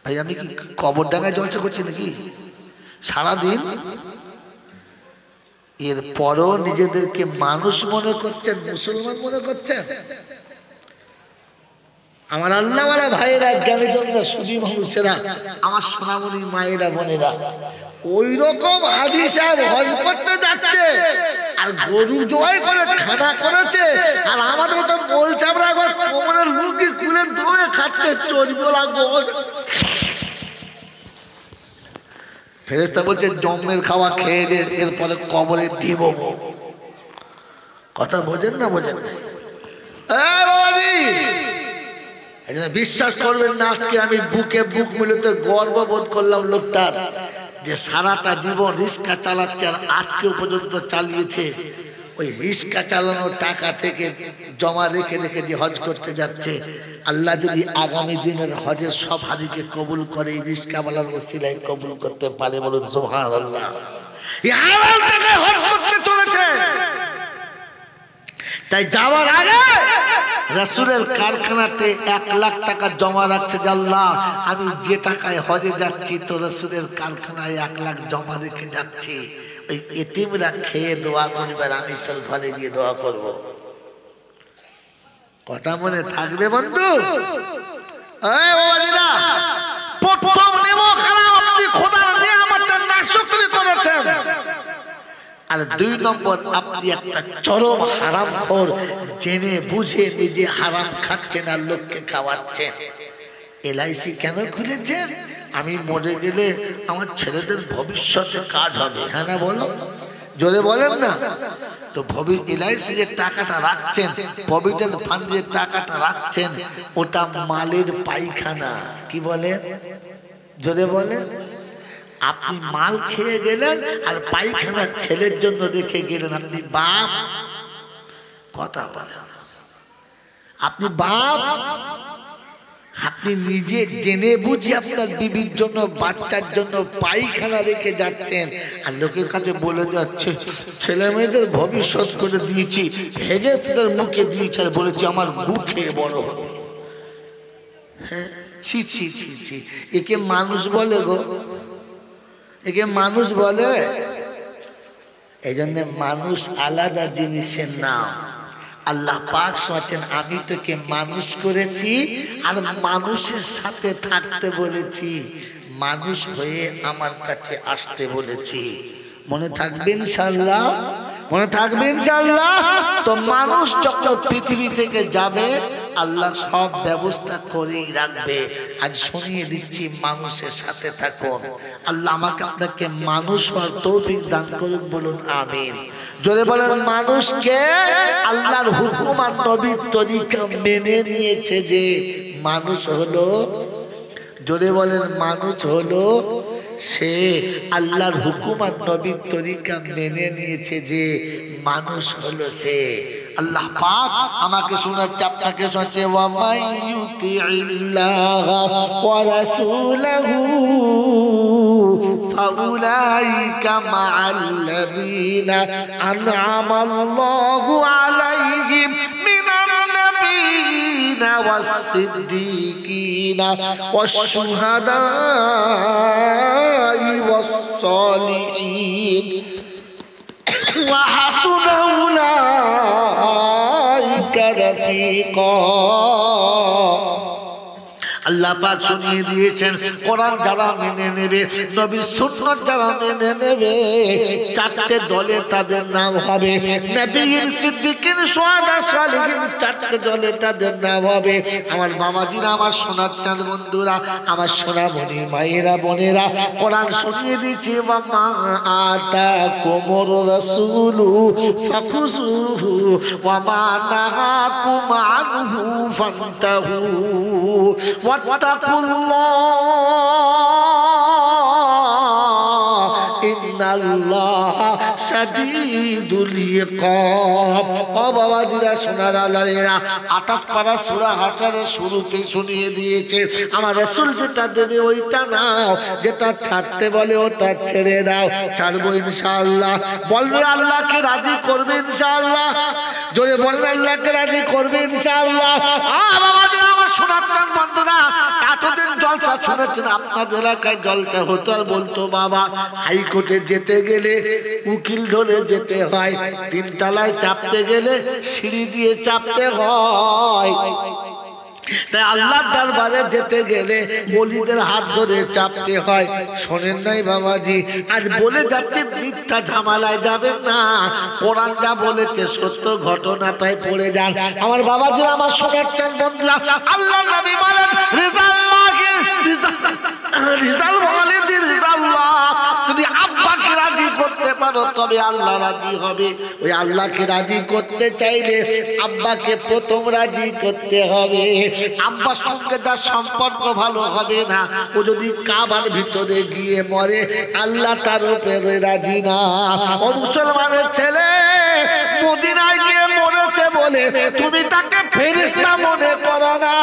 ভাই, আমি কি কবর ডাঙায় জলসা করছি নাকি সারাদিন? এরপরও নিজেদেরকে মানুষ মনে করছেন, মুসলমান মনে করছেন। আমার আল্লাহওয়ালা ভাইয়েরা, জ্ঞানীজনরা, সুধী মানুষেরা, আমার সোনামণি মায়েরা, বোনেরা, ওই রকম হাজী সাহেব হজ করতে যাচ্ছে আর গরু জবাই করে খানা করেছে, আর আমাদের মতো মোল চামড়া একবার কোমরের লুঙ্গি খুলে দৌড়ে খাচ্ছে চর্বিওয়ালা গোশ। ফেরেশতা বলছে জমের খাওয়া খেয়ে দে, এরপরে কবরে দিব। কথা বোঝেন না? বোঝেন না? বাবাজি, বিশ্বাস করবেন না, আজকে আমি বুকে বুক মিলতে গর্ববোধ করলাম লোকটার, যে সারাটা জীবন রিক্সা চালাচ্ছে আর আজকেও পর্যন্ত চালিয়েছে। ওই রিক্সা চালানোর টাকা থেকে জমা রেখে রেখে যে হজ করতে যাচ্ছে, আল্লাহ যদি আগামী দিনের হজের সব হাজিকে কবুল করে, এই রিক্সাওয়ালার ওসিলায় কবুল করতে পারে, বলুন সুবহানাল্লাহ। এই হালাল টাকায় হজ করতে চলেছে। তাই যাওয়ার আগে রাসূলের কারখানাতে 1 লাখ টাকা জমা রাখছে যে আল্লাহ, আমি যে টাকায় হজে যাচ্ছি তো রাসূলের কারখানায় 1 লাখ জমা রেখে যাচ্ছি, ওই এতিমরা খেয়ে দোয়া করবে আর আমি তোর ঘরে গিয়ে দোয়া করব। কথা মনে থাকবে বন্ধু? এই বাবাজিরা, প্রথম নেমখানা আপনি খোদার নিয়ামতটা নাশকরি করেছেন, আর 2 নম্বর আপনি একটা চরম হারামখোর, জেনে বুঝে নিজে হারাম খাচ্ছেন আর লোককে খাওয়াচ্ছেন। এলআইসি কেন খুলেছেন? আমি মরে গেলে আমার ছেলেদের ভবিষ্যতে কাজ হবে। হ্যাঁ না বলো, জোরে বলেন না? তো এলআইসি যে টাকাটা রাখছেন, প্রভিডেন্ট ফান্ড যে টাকাটা রাখছেন, ওটা মালের পায়খানা। কি বলে? জোরে বলে। আপনি মাল খেয়ে গেলেন আর পায়খানা ছেলের জন্য রেখে গেলেন, আপনি বাপ? কথা বলেন, আপনি বাপ? আপনি নিজে জেনে বুঝে আপনার বিবির জন্য, বাচ্চার জন্য পায়খানা রেখে যাচ্ছেন, আর লোকের কাছে বলে যাচ্ছে ছেলে মেয়েদের ভবিষ্যৎ করে দিয়েছি, হেগে তাদের মুখে দিয়েছি আর বলেছি আমার গু খেয়ে বড় হবে। হ্যাঁ, ছি ছি ছি ছি, একে মানুষ বলে গো? একে মানুষ বলে? এই জন্য মানুষ আলাদা জিনিসের নাম। আল্লাহ পাক বলেন আমি তোকে মানুষ করেছি আর মানুষের সাথে থাকতে বলেছি, মানুষ হয়ে আমার কাছে আসতে বলেছি। মনে থাকবে ইনশাআল্লাহ? মনে থাকবে ইনশাআল্লাহ? তো মানুষ যখন পৃথিবী থেকে যাবে, আল্লাহ সব ব্যবস্থা করেই রাখবে। আজ শুনিয়ে দিচ্ছি, মানুষের সাথে থাকুন। আল্লাহ আমাকে আপনাকে মানুষ হওয়ার তৌফিক দান করুন, বলুন আমিন। জোরে বলেন। মানুষকে আল্লাহর হুকুম আর নবীর তরিকা মেনে নিয়েছে যে মানুষ হলো, জোরে বলেন, মানুষ হলো সে আল্লাহর হুকুম আর নবীর তরিকা মেনে নিয়েছে যে মানুষ হলো সে। আল্লাহ পাক আমাকে শোনাচ্ছে, আপনাকে শোনাচ্ছে, ওয়া মাইয়ুতিইল্লাহ ওয়া রাসূলাহু ফাউলাইকা মা'আল্লাযীনা আন'আমাল্লাহু আলাইহিম মিনান নাবিয়্যিনা ওয়াস-সিদ্দীকিনা ওয়াশ-শুহাদা'i ওয়াস-সালিহিন ওয়া হাসুনা উলাইকা রাফীকা। আল্লাহ পাক শুনিয়ে দিয়েছেন, কোরআন যারা মেনে নেবে, নবীর সুন্নাত যারা মেনে নেবে, 4টে দলে তাদের নাম হবে। নবীর, সিদ্দিকিন, শুহাদা, সালিহিন, 4টে দলে তাদের নাম হবে। আমার বাবাজিরা, আমার সোনার চাঁদ বন্ধুরা, আমার সোনামণি মায়েরা, বোনেরা, কোরআন শুনিয়ে দিয়েছে, ওয়া মা আতাকুমুর রাসূলু ফাখুযুহু ওয়া মা নাহাকুম আনহু ফান্তাহু ওয়াত্তাকুল্লাহ ইন্না ইন্নাল্লাহ শাদীদুল ইকাব। ও বাবাজিরা, সোনার আল্লাহরা, 28 পারা সূরা হাশরের শুরুতেই শুনিয়ে দিয়েছে, আমার রাসূল যেটা দেবে ওইটা নাও, যেটা ছাড়তে বলে ওটা ছেড়ে দাও। ছাড়বো ইনশাআল্লাহ। বলবে আল্লাহকে রাজি করবে ইনশাআল্লাহ। জোরে বলবে আল্লাহকে রাজি করবে ইনশাআল্লাহ। বাবাজিরা, আমার সোনার চাঁদ বন্ধুরা, এতদিন জলসা শুনেছেন, আপনাদের এলাকায় জলসা হতো আর বলতো বাবা হাইকোর্টে যেতে গেলে উকিল ধরে যেতে হয়, 3 তলায় চাপতে গেলে সিঁড়ি দিয়ে চাপতে হয়, তাই আল্লাহর দরবারে যেতে গেলে ওলিদের হাত ধরে চাপতে হয়। শোনেন নাই বাবাজি? আজ বলে যাচ্ছে মিথ্যা ঝামেলায় যাবেন না, কোরআন যা বলেছে সত্য ঘটনা, তাই পড়ে যান। আমার বাবাজিরা, আমার সোনার চাঁদ বন্ধুরা, আল্লাহর নবী বলেন যদি আব্বাকে রাজি করতে পারো তবে আল্লাহ রাজি হবে। ওই আল্লাহকে রাজি করতে চাইলে আব্বাকে প্রথম রাজি করতে হবে। আব্বার সঙ্গে তার সম্পর্ক ভালো হবে না, ও যদি কাবার ভিতরে গিয়ে মরে আল্লাহ তার উপরে রাজি না। ও মুসলমানের ছেলে, মদিনায় গিয়ে মরেছে বলে তুমি তাকে ফেরেশতা মনে করো না।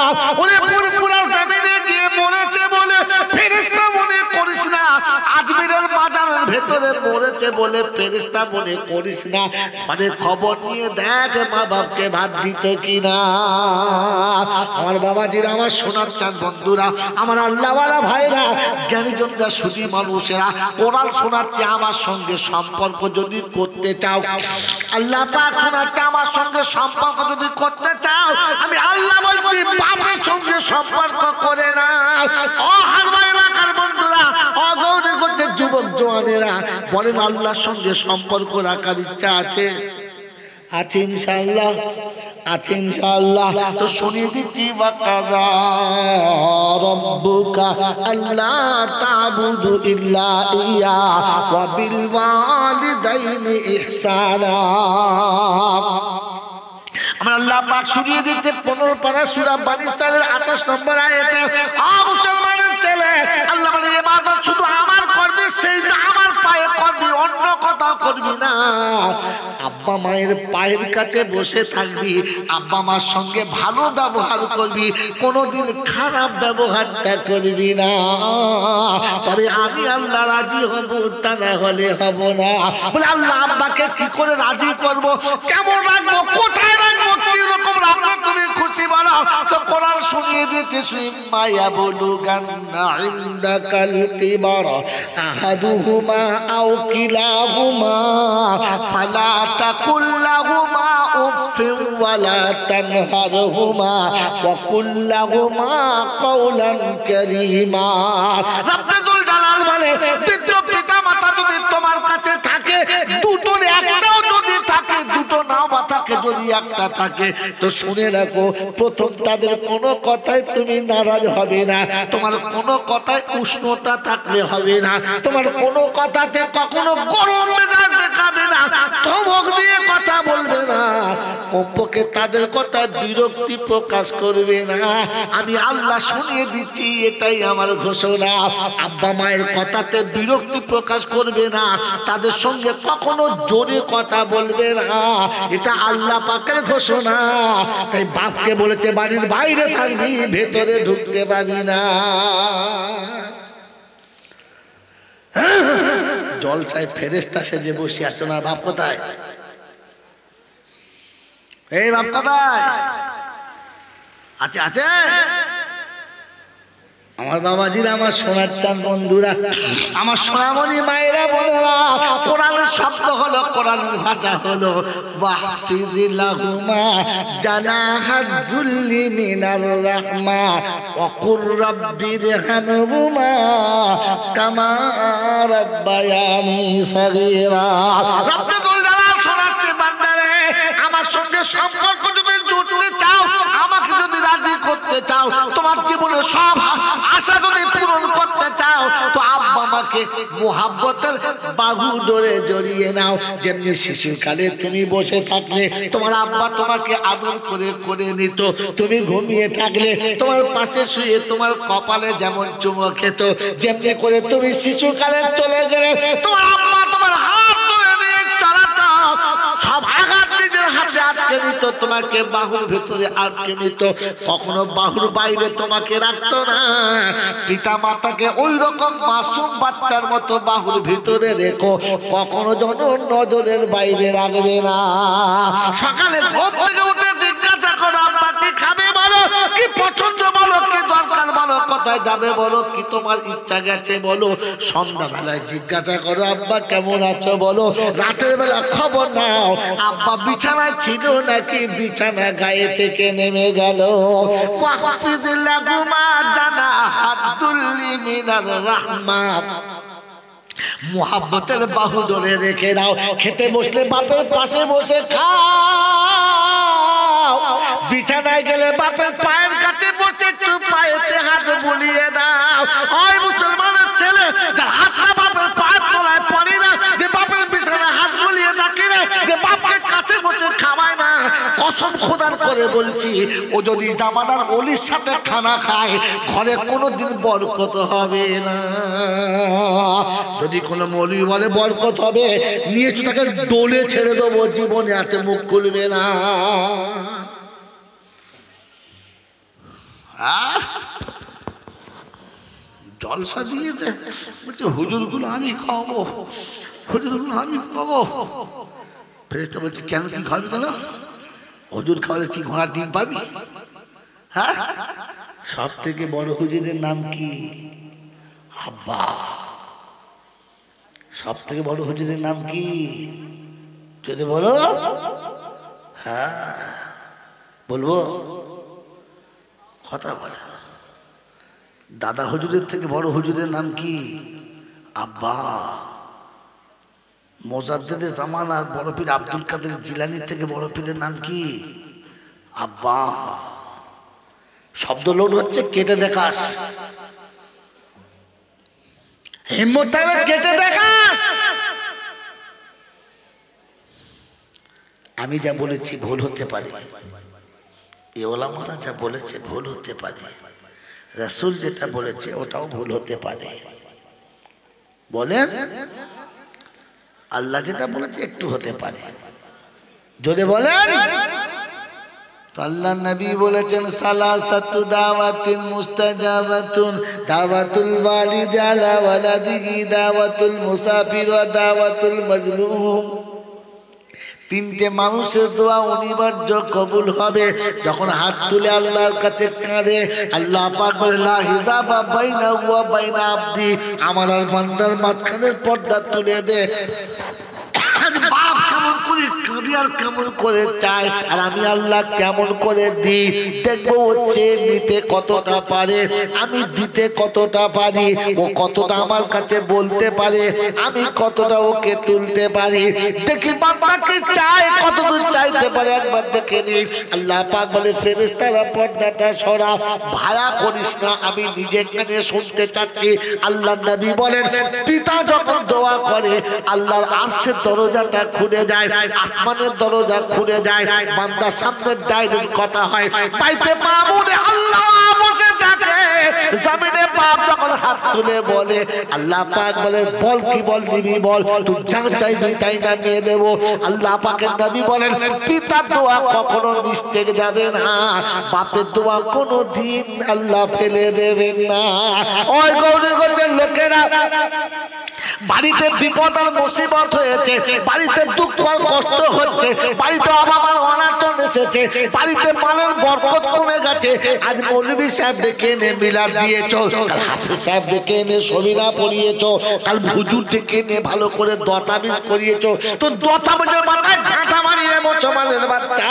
ওরে পুরপুরা জমিনে গিয়ে মরেছে বলে ফেরেশতা মনে করিস না। আজমিরের মাজারের ভেতরে মরেছে বলে ফেরেশতা মনে করিস না। ঘরে খবর নিয়ে দেখ মা বাপকে ভাত দিত কিনা। আমার বাবাজিরা, আমার সোনার চাঁদ বন্ধুরা, আমার আল্লাহওয়ালা ভাইরা, জ্ঞানীজনরা, সুধী মানুষেরা, কোরআন শোনাচ্ছে আমার সঙ্গে সম্পর্ক যদি করতে চাও, আল্লাহ পাক শোনাচ্ছে আমার সঙ্গে সম্পর্ক যদি করতে চাও, আমি আল্লাহ বলছি বাপের সঙ্গে সম্পর্ক করে না। ও হারবা এলাকার বন্ধুরা, অগৌরে করছে যুবক জওয়ানেরা, বলেন আল্লাহর সঙ্গে সম্পর্ক রাখার ইচ্ছা আছে? আছে ইনশাআল্লাহ, আছে ইনশাআল্লাহ। তো শুনিয়ে দিচ্ছি, ওয়াকাযা রাব্বুকা আল্লা তা'বুদু ইল্লা ইয়া ওয়া বিল ওয়ালিদাইনি ইহসানা। আমার আল্লাহ পাক শুনিয়ে দিচ্ছে 15 পারা সূরা বানী ইসরাঈলের 28 নম্বর আয়াতে, মুসলমানের ছেলে, আল্লাহ বলে ইবাদত শুধু আমার করবি, সেজদা আমার পায়ে করবি, অন্য কোথাও করবি না। আব্বা মায়ের পায়ের কাছে বসে থাকবি, আব্বা মার সঙ্গে ভালো ব্যবহার করবি, কোনোদিন খারাপ ব্যবহারটা করবি না। তবে আমি আল্লাহ রাজি হব, তা না হলে হব না। বলে আল্লাহ আব্বাকে কি করে রাজি করব, কেমন রাখবো, কোথায় রাখবো, কি রকম রাখবো, তুমি খুশি বলো। তো কোরআন শুনিয়ে দিয়েছে, সুম্মা ইয়াবলুগান্না ইনদাকাল কিবার আহাদুহুমা আও কিলাহুমা ফালা তাকুল লাহুমা উফিন ওয়ালা তানহারহুমা ওয়া কুল লাহুমা কাওলান কারীমা। রব্বুল জালাল বলে, বৃদ্ধ পিতা মাতা যদি তোমার কাছে থাকে, দুটোর একটাও যদি থাকে, দুটো নাও বা থাকে, যদি একটা থাকে, তো শুনে রাখো, প্রথম তাদের কোনো কথায় তুমি নারাজ হবে না, তোমার কোনো কথায় উষ্ণতা থাকলে হবে না, তোমার কোনো কথাতে কখনো গরম মেজাজ দেখাবে না, ধমক দিয়ে কথা বলবে না, কমপক্ষে তাদের কথায় বিরক্তি প্রকাশ করবে না। আমি আল্লাহ শুনিয়ে দিচ্ছি, এটাই আমার ঘোষণা। আব্বা মায়ের কথাতে বিরক্তি প্রকাশ করবে না, তাদের সঙ্গে কখনো জোরে কথা বলবে না, এটা আল্লাহ পাকের ঘোষণা। তাই বাপকে বলেছে বাড়ির বাইরে থাকবি, ভেতরে ঢুকতে পাবি না। জলসায় ফেরেশতা সেজে বসে আছো না, বাপ কোথায়? এই বাপ কোথায় আছে? আছে আমার বাবাজিরা, আমার সোনার চাঁদ বন্ধুরা, আমার সোনামণি মায়েরা বোনেরা, কোরআনের শব্দ হলো, কোরআনের ভাষা হলো ওয়াহফিজ লাহুমা জানাহাজ যুল্লি মিনার রাহমা ওয়া কুর রাব্বিরহামহুমা কামা রাব্বায়ানি সাগীরা। রব্বুল জালাল শোনাচ্ছে, বান্দারে, আমার সঙ্গে সম্পর্ক যদি জুড়তে চাও, আমাকে যদি রাজি করতে চাও, তোমার জীবনে সব আশা যদি পূরণ করতে চাও, তো আব্বা মাকে আব্বাকে মোহাব্বতের বাহু ডোরে জড়িয়ে নাও। যেমনি শিশুকালে তুমি বসে থাকলে তোমার আব্বা তোমাকে আদর করে করে নিত, তুমি ঘুমিয়ে থাকলে তোমার পাশে শুয়ে তোমার কপালে যেমন চুমো খেত, যেমনি করে তুমি শিশুকালে চলে গেলে তোমার আব্বা তোমার হাত ধরে নিয়ে চালাতো, সব আঘাত নিজের হাতে আটকে নিত, তোমাকে বাহুর ভেতরে আটকে নিত, কখনো বাহুর বাইরে তোমাকে রাখতো না। পিতা মাতাকে ওই রকম মাসুম বাচ্চার মতো বাহুর ভিতরে রেখো, কখনো যেন নজরের বাইরে রাখবে না। সকালে ঘুম থেকে উঠে জিজ্ঞাসা করো আব্বা কি খাবে বলো, কি পছন্দ বলো, কি দরকার বলো, কোথায় যাবে বলো, কি তোমার ইচ্ছা গেছে বলো। সন্ধ্যাবেলায় জিজ্ঞাসা করো আব্বা কেমন আছো বলো। রাতের বেলা খবর নাও আব্বা বিছানায় ছিল নাকি বিছানা গায়ে থেকে নেমে গেল। মুহাব্বতের বাহু ধরে রেখে দাও। খেতে বসলে বাপের পাশে বসে খাও, বিছানায় গেলে বাপের পায়ের কাছে বসে একটু পায়েতে হাত বুলিয়ে দাও। ওই মুসলমানের ছেলে যার হাতটা বাপের পায়ের তলায় পড়ে না, যে বাপের বিছানায় হাত বুলিয়ে দেখে না, যে বাপের কাছে বসে খাওয়ায় না, কসম খোদার করে বলছি ও যদি জামানার ওলির সাথে খানা খায় ঘরে কোনোদিন বরকত হবে না। যদি কোনো মৌলবি বলে বরকত হবে, নিয়েছো তাকে ডোলে ছেড়ে দেবো, জীবনে আছে মুখ খুলবে না। জলসা দিয়েছে বলছে হুজুরগুলো আমি খাওয়াবো, হুজুরগুলো আমি খাওয়াবো। ফেরেশতা বলছে কেন, কি খাবি কেন? হুজুর খাওয়ালে কি ঘোড়ার ডিম পাবি? হ্যাঁ, সব থেকে বড় হুজুরের নাম কি? আব্বা। সব থেকে বড় হুজুরের নাম কি যদি বলো? হ্যাঁ বলবো, কথা বলে। দাদা হুজুরের থেকে বড় হুজুরের নাম কি? আব্বা। মোজাদ্দেদে জামানা বড় পীর আব্দুল কাদের জিলানির থেকে বড় পীরের নাম কি? আব্বা। শব্দ লোড হচ্ছে, কেটে দেখাস, হিম্মত থাকলে কেটে দেখাস। আমি যা বলেছি ভুল হতে পারে, এ ওলামারা যা বলেছে ভুল হতে পারে, রাসূল যেটা বলেছে ওটাও ভুল হতে পারে। বলেন আল্লাহ যেটা বলেছে একটু হতে পারে, যদি বলেন তো আল্লাহ নবী বলেছেন সালাসাতু দাওয়াতিন মুস্তাজাবাতুন, দাওয়াতুল ওয়ালিদ আলা ওয়ালাদিহি, দাওয়াতুল মুসাফির ওয়া দাওয়াতুল মাজলুম। তিনটে মানুষের দোয়া অনিবার্য কবুল হবে যখন হাত তুলে আল্লাহর কাছে কাঁদে। আল্লাহ পাক বলে লা হিজাবা বাইনাহু ওয়া বাইনা আবদি, আমার আর বান্দার মাঝখানের পর্দা তুলে দে। বাপ কেমন করে কাঁদি আর কেমন করে চায়, আর আমি আল্লাহ কেমন করে দিই দেখবো। হচ্ছে নিতে কতটা পারে, আমি দিতে কতটা পারি, ও কতটা আমার কাছে বলতে পারে, আমি কতটা ওকে তুলতে পারি। দেখি বান্দাকে চায় কতদূর চাইতে পারে, একবার দেখে নি। আল্লাহ পাক বলে ফেরেশতারা পর্দাটা সরা, ভাড়া করিস না, আমি নিজে কানে শুনতে চাচ্ছি। আল্লাহ নবী বলেন পিতা যখন দোয়া করে আল্লাহর আরশের দরজাটা খুলে যায়, আসমানের দরজা খুলে যায়, বান্দার সামনে ডাইরেক্ট কথা হয়। পাইতে মামুনে আল্লাহ বসে থাকে, জমিনে বাপ যখন হাত তুলে বলে আল্লাহ পাক বলে বল কি বল নিবি বল, তুই যা চাইবি তাই না নিয়ে দেবো। আল্লাহ পাকের নবী বলেন পিতার দোয়া কখনো মিস্টেক যাবে না, বাপের দোয়া কোনো দিন আল্লাহ ফেলে দেবেন না। ওই গৌরীগঞ্জের লোকেরা বাড়িতে বিপদ আর মুসিবত হয়েছে, বাড়িতে দুঃখ আর কষ্ট হচ্ছে, বাড়িতে অভাব অনাটন এসেছে, বাড়িতে মালের বরকত কমে গেছে। আজ মৌলভী সাহেব ডেকে এনে মিলাদ দিয়েছো, কাল হাফেজ সাহেব ডেকে এনে সবিনা পড়িয়েছো, কাল হুজুর ডেকে এনে ভালো করে দতাবিজ করিয়েছো। তো দতাবিজের মাথায় ঝাঁটা মারিয়ে মুসলমানের বাচ্চা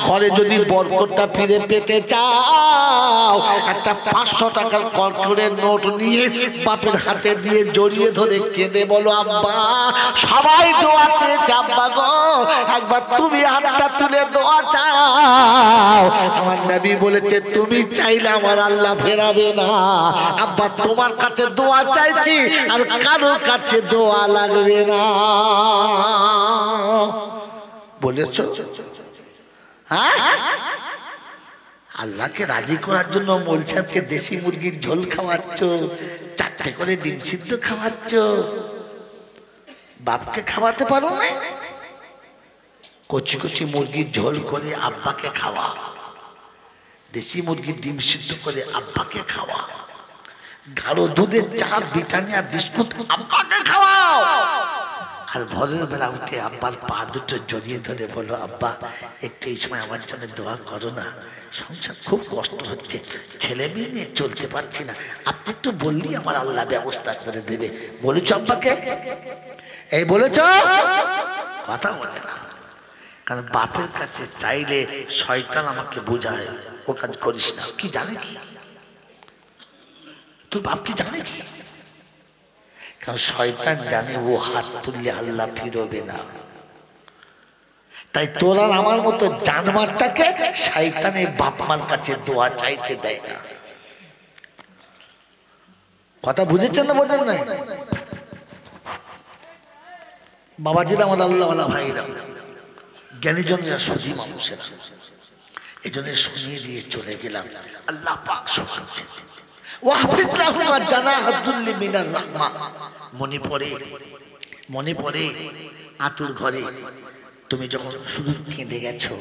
ঘরে যদি বরকতটা ফিরে পেতে চাও একটা 500 টাকার কড়কড়ের নোট নিয়ে বাপের হাতে দিয়ে জড়িয়ে ধরে কেঁদে বলো আব্বা সবাই দোয়া চেয়েছে আব্বা গো একবার তুমি হাতটা তুলে দোয়া চাও আমার নবী বলেছে তুমি চাইলে আমার আল্লাহ ফেরাবে না আব্বা তোমার কাছে দোয়া চাইছি আর কারো কাছে দোয়া লাগবে না বলেছো হ্যাঁ আল্লাহকে রাজি করার জন্য মৌল সাহেবকে দেশি মুরগির ঝোল খাওয়াচ্ছ 4টে করে ডিম সিদ্ধ খাওয়াচ্ছ বাপকে খাওয়াতে পারো না কচি কচি মুরগির ঝোল করে আব্বাকে খাওয়া দেশি মুরগির ডিম সিদ্ধ করে আব্বাকে খাওয়া গাঢ় দুধের চা ব্রিটানিয়া বিস্কুট আব্বাকে খাওয়াও আর ভোরের বেলা উঠে আব্বার পা দুটো জড়িয়ে ধরে বলো আব্বা একটু এই সময় আমার জন্য দোয়া করো না সংসার খুব কষ্ট হচ্ছে ছেলে মেয়ে নিয়ে চলতে পারছি না আপনি একটু বললেই আমার আল্লাহ ব্যবস্থা করে দেবে বলেছ আব্বাকে এই বলেছ কথা বলে না কারণ বাপের কাছে চাইলে শয়তান আমাকে বোঝায় ও কাজ করিস না কি জানে কি তোর বাপ কি জানে কি কারণ শয়তান জানে ও হাত তুললে আল্লাহ ফিরবে না তাই তোরা আমার মতো জানমারটাকে শয়তানের বাপ মার কাছে দোয়া চাইতে দেয় না কথা বুঝেছেন না বোঝেন নাই বাবাজিরা আমার আল্লাহওয়ালা ভাইরা জ্ঞানীজনেরা সুধী মানুষেরা এই জন্য শুনিয়ে দিয়ে চলে গেলাম আল্লাহ পাক শোনাচ্ছে মনে পড়ে আতুর ঘরে তুমি যখন শুধু কেঁদে গেছো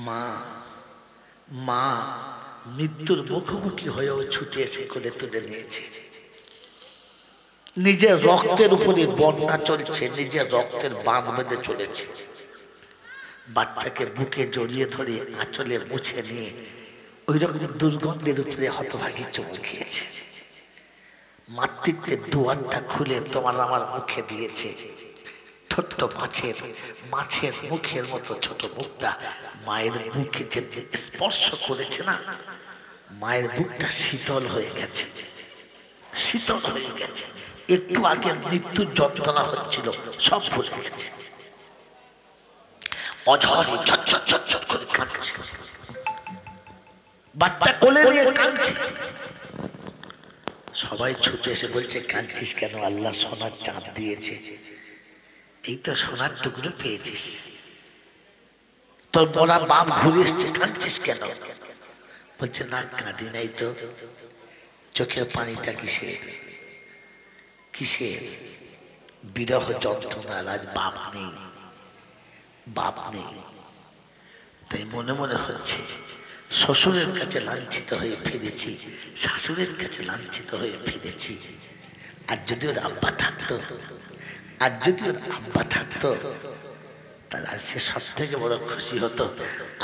মা মা মৃত্যুর মুখোমুখি হয়েও ছুটে এসে করে তুলে নিয়েছে নিজের রক্তের উপরে বন্যা চলছে নিজের রক্তের বাঁধ বেঁধে চলেছে বাচ্চাকে বুকে জড়িয়ে ধরে আঁচলে মুছে নিয়ে ওই রকম দুর্গন্ধের উপরে হতভাগী চুমু খেয়েছে মাতৃত্বের দুয়ারটা খুলে তোমার আমার মুখে দিয়েছে ছোট্ট মাছের মুখের মতো ছোট মুখটা মায়ের বুকে যেমনি স্পর্শ করেছে না মায়ের বুকটা শীতল হয়ে গেছে একটু আগে মৃত্যুর যন্ত্রণা হচ্ছিল সব ভুলে গেছে অঝরে ঝরঝর করে কাঁদছে বাচ্চা কোলে নিয়ে কাঁদছে সবাই ছুটে এসে বলছে কাঁদছিস কেন আল্লাহ সোনার চাঁদ দিয়েছে এই তো সোনার টুকরো পেয়েছিস তোর বড় বাপ ঘুরে এসছে কাঁদছিস কেন বলছে না কাঁদি নাই তো চোখের পানিটা কিসের বিরহ যন্ত্রণার আজ বাপ নেই তাই মনে মনে হচ্ছে শ্বশুরের কাছে লাঞ্ছিত হয়ে ফিরেছি শাশুড়ের কাছে লাঞ্ছিত হয়ে ফিরেছি আর যদি ওর আব্বা থাকতো তাহলে সে সব থেকে বড় খুশি হতো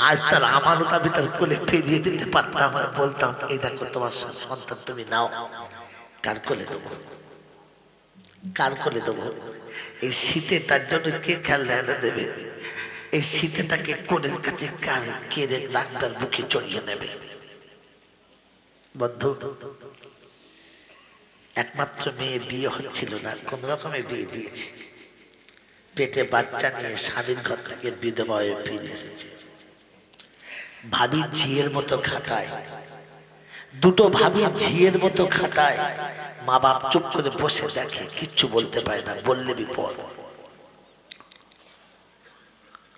আজ তার আমানতা ভিতর কোলে ফিরিয়ে দিতে পারতাম আর বলতাম এই দেখো তোমার সন্তান তুমি নাও কার কোলে দেবো এই শীতে তার জন্য কে খেলনা এনে দেবে এই শীতে তাকে কোলের কাছে কেড়ে রাখবার বুকে চড়িয়ে নেবে বন্ধু একমাত্র মেয়ে বিয়ে হচ্ছিল না কোন রকমের বিয়ে দিয়েছে পেটে বাচ্চা নিয়ে স্বামীর ঘর থেকে বিধবা হয়ে ফিরে এসেছে ভাবি ঝিয়ের মতো খাটায় দুটো ভাবি ঝিয়ের মতো খাটায় মা বাপ চুপ করে বসে দেখে কিচ্ছু বলতে পারে না বললে বিপদ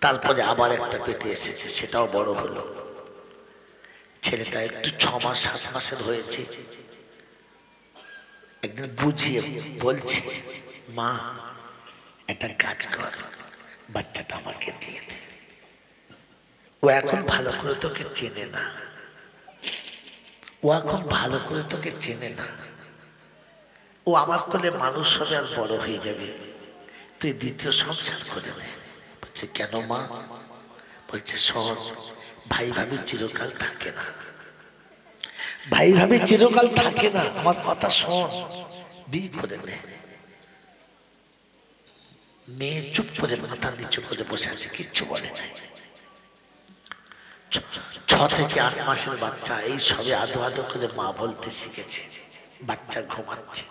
তারপরে আবার একটা পেটে এসেছে সেটাও বড় হলো ছেলেটা একটু 6 মাস 7 মাসের হয়েছে একদিন বুঝিয়ে বলছে মা একটা কাজ কর বাচ্চাটা আমাকে দিয়ে দে ও এখন ভালো করে তোকে চেনে না ও আমার কোলে মানুষ হবে আর বড় হয়ে যাবে তুই দ্বিতীয় সংসার করে নে বলছে কেন মা বলছে শোন ভাই ভাবি চিরকাল থাকে না আমার কথা শোন বিয়ে করে নে মেয়ে চুপ করে মাথা নিচু করে বসে আছে কিচ্ছু বলে নাই 6 থেকে 8 মাসের বাচ্চা এই সবে আদো আদো করে মা বলতে শিখেছে। বাচ্চা ঘুমাচ্ছে,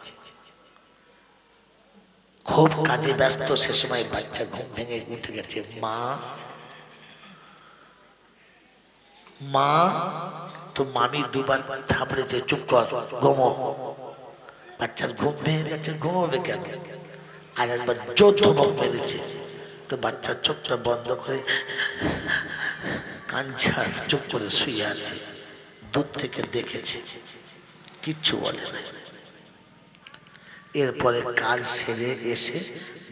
খুব কাজে ব্যস্ত, সে সময় বাচ্চা ঘুম ভেঙে উঠে গেছে। মা মা, তো মামি দুবার থাপড়েছে, চুপ কর, ঘুমো। বাচ্চার ঘুম ভেঙে গেছে, ঘুমোবে কেন? আর একবার জোর ধমক মেরেছে, তো বাচ্চা চোখটা বন্ধ করে কাঁদছে, চুপ করে শুয়ে আছে। দূর থেকে দেখেছে, কিচ্ছু বলে না। এরপরে কাজ সেরে এসে